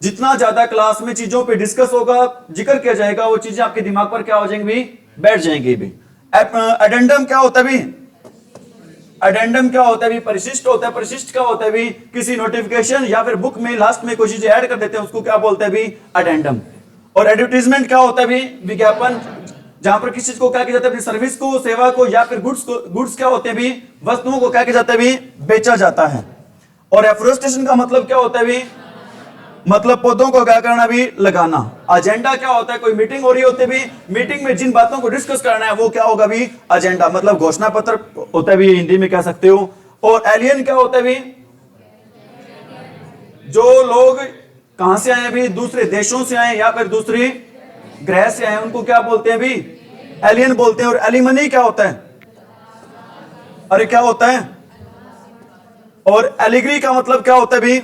S1: जितना ज्यादा क्लास में चीजों पे डिस्कस होगा, जिक्र किया जाएगा, वो चीजें आपके दिमाग पर क्या हो जाएंगी भी, बैठ जाएंगी भी। एडेंडम क्या होता है भी, एडेंडम क्या होता है भी, परिशिष्ट होता है। परिशिष्ट क्या होता है भी, किसी नोटिफिकेशन या फिर बुक में लास्ट में कोई चीजें ऐड कर देते हैं, उसको क्या बोलते हैं भी, एडेंडम। और एडवर्टाइजमेंट क्या होता है भी, विज्ञापन, जहां पर किसी चीज को क्या किया जाता है, सर्विस को, सेवा को, या फिर गुड्स क्या होते हैं भी, वस्तुओं को क्या किया जाता है भी, बेचा जाता है। और एफोरेस्टेशन का मतलब क्या होता है भी, मतलब पौधों को क्या करना भी, लगाना। एजेंडा क्या होता है, कोई मीटिंग हो रही होती है भी, मीटिंग में जिन बातों को डिस्कस करना है वो क्या होगा भी, एजेंडा, मतलब घोषणा पत्र होता है भी, हिंदी में कह सकते हो। और एलियन क्या होता है भी, जो लोग कहां से आए भी, दूसरे देशों से आए या फिर दूसरे ग्रह से आए, उनको क्या बोलते हैं भी, एलियन बोलते हैं। और एलिमनी क्या होता है, अरे क्या होता है। और एलिग्री का मतलब क्या होता है भी,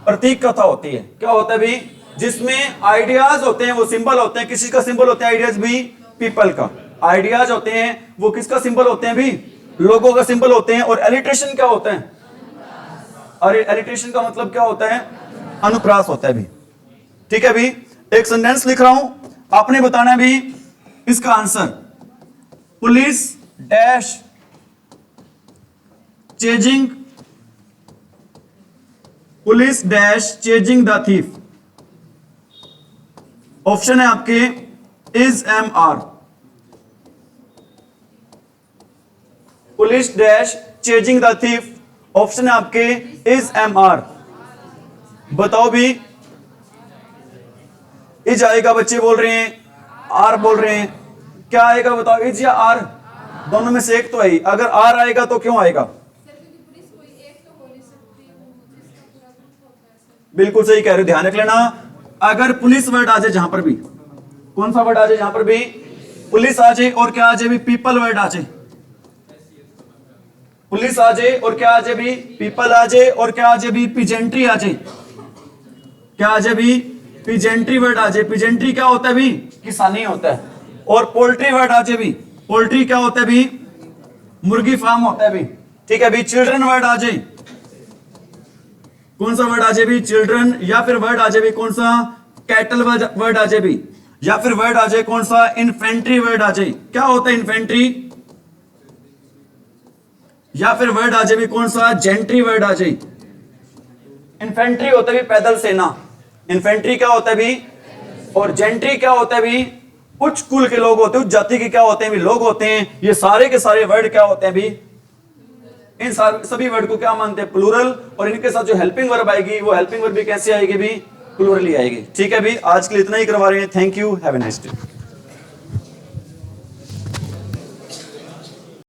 S1: प्रतीक कथा होती है। क्या होता है भी? जिसमें आइडियाज होते हैं वो सिंबल होते हैं। किसी का सिंबल होता है आइडियाज भी? पीपल का। आइडियाज होते हैं वो किसका सिंबल होते हैं भी? लोगों का सिंबल होते हैं। और एलिट्रेशन क्या होता है? और एलिट्रेशन का मतलब क्या होता है? अनुप्रास होता है भी। ठीक है भी? एक सेंटेंस लिख रहा हूं, आपने बताना भी इसका answer. Police dash chasing, police dash chasing the thief. Option है आपके is M R. Police dash chasing the thief, option है आपके इज एम आर। बताओ भी, इज आएगा बच्चे बोल रहे हैं, आर बोल रहे हैं, क्या आएगा बताओ? इज या आर? दोनों में से एक तो है ही। अगर आर आएगा तो क्यों आएगा? बिल्कुल सही कह रहे हो, ध्यान रख लेना। अगर पुलिस वर्ड आ जाए जहां पर भी, कौन सा वर्ड आ जाए जहां पर भी पुलिस आ जाए, और क्या आ जाए भी? पीपल वर्ड आ जाए। पुलिस आ जाए और क्या आ जाए भी? पीपल आ जाए, और क्या आ जाए भी? पिजेंट्री आ जाए। क्या आ जाए भी? पिजेंट्री वर्ड आ जाए। पिजेंट्री क्या होता है भी? किसानी होता है। और पोल्ट्री वर्ड आ जाए भी। पोल्ट्री क्या होता है भी? मुर्गी फार्म होता है भी। ठीक है भी? चिल्ड्रन वर्ड आ जाए, कौन सा वर्ड आ जाए भी? चिल्ड्रन। या फिर वर्ड आ जाए भी कौन सा? कैटल वर्ड आ जाए भी। या फिर वर्ड आ जाए कौन सा? इन्फेंट्री वर्ड आ जाए। क्या होता है इन्फेंट्री? या फिर वर्ड आ जाए भी कौन सा? जेंट्री वर्ड आ जाए। इन्फेंट्री होता है भी पैदल सेना। इन्फेंट्री क्या होता है भी? और जेंट्री क्या होता है भी? उच्च कुल के लोग होते हैं, उच्च जाति के क्या होते हैं भी? लोग होते हैं। ये सारे के सारे वर्ड क्या होते हैं भी? इन सभी वर्ड को क्या मानते हैं? प्लूरल। और इनके साथ जो हेल्पिंग वर्ब आएगी, वो हेल्पिंग वर्ब भी कैसे आएगी भी? प्लूरल ही आएगी। ठीक है भी? आज के लिए इतना ही करवा रहे हैं। Thank you, have a nice day.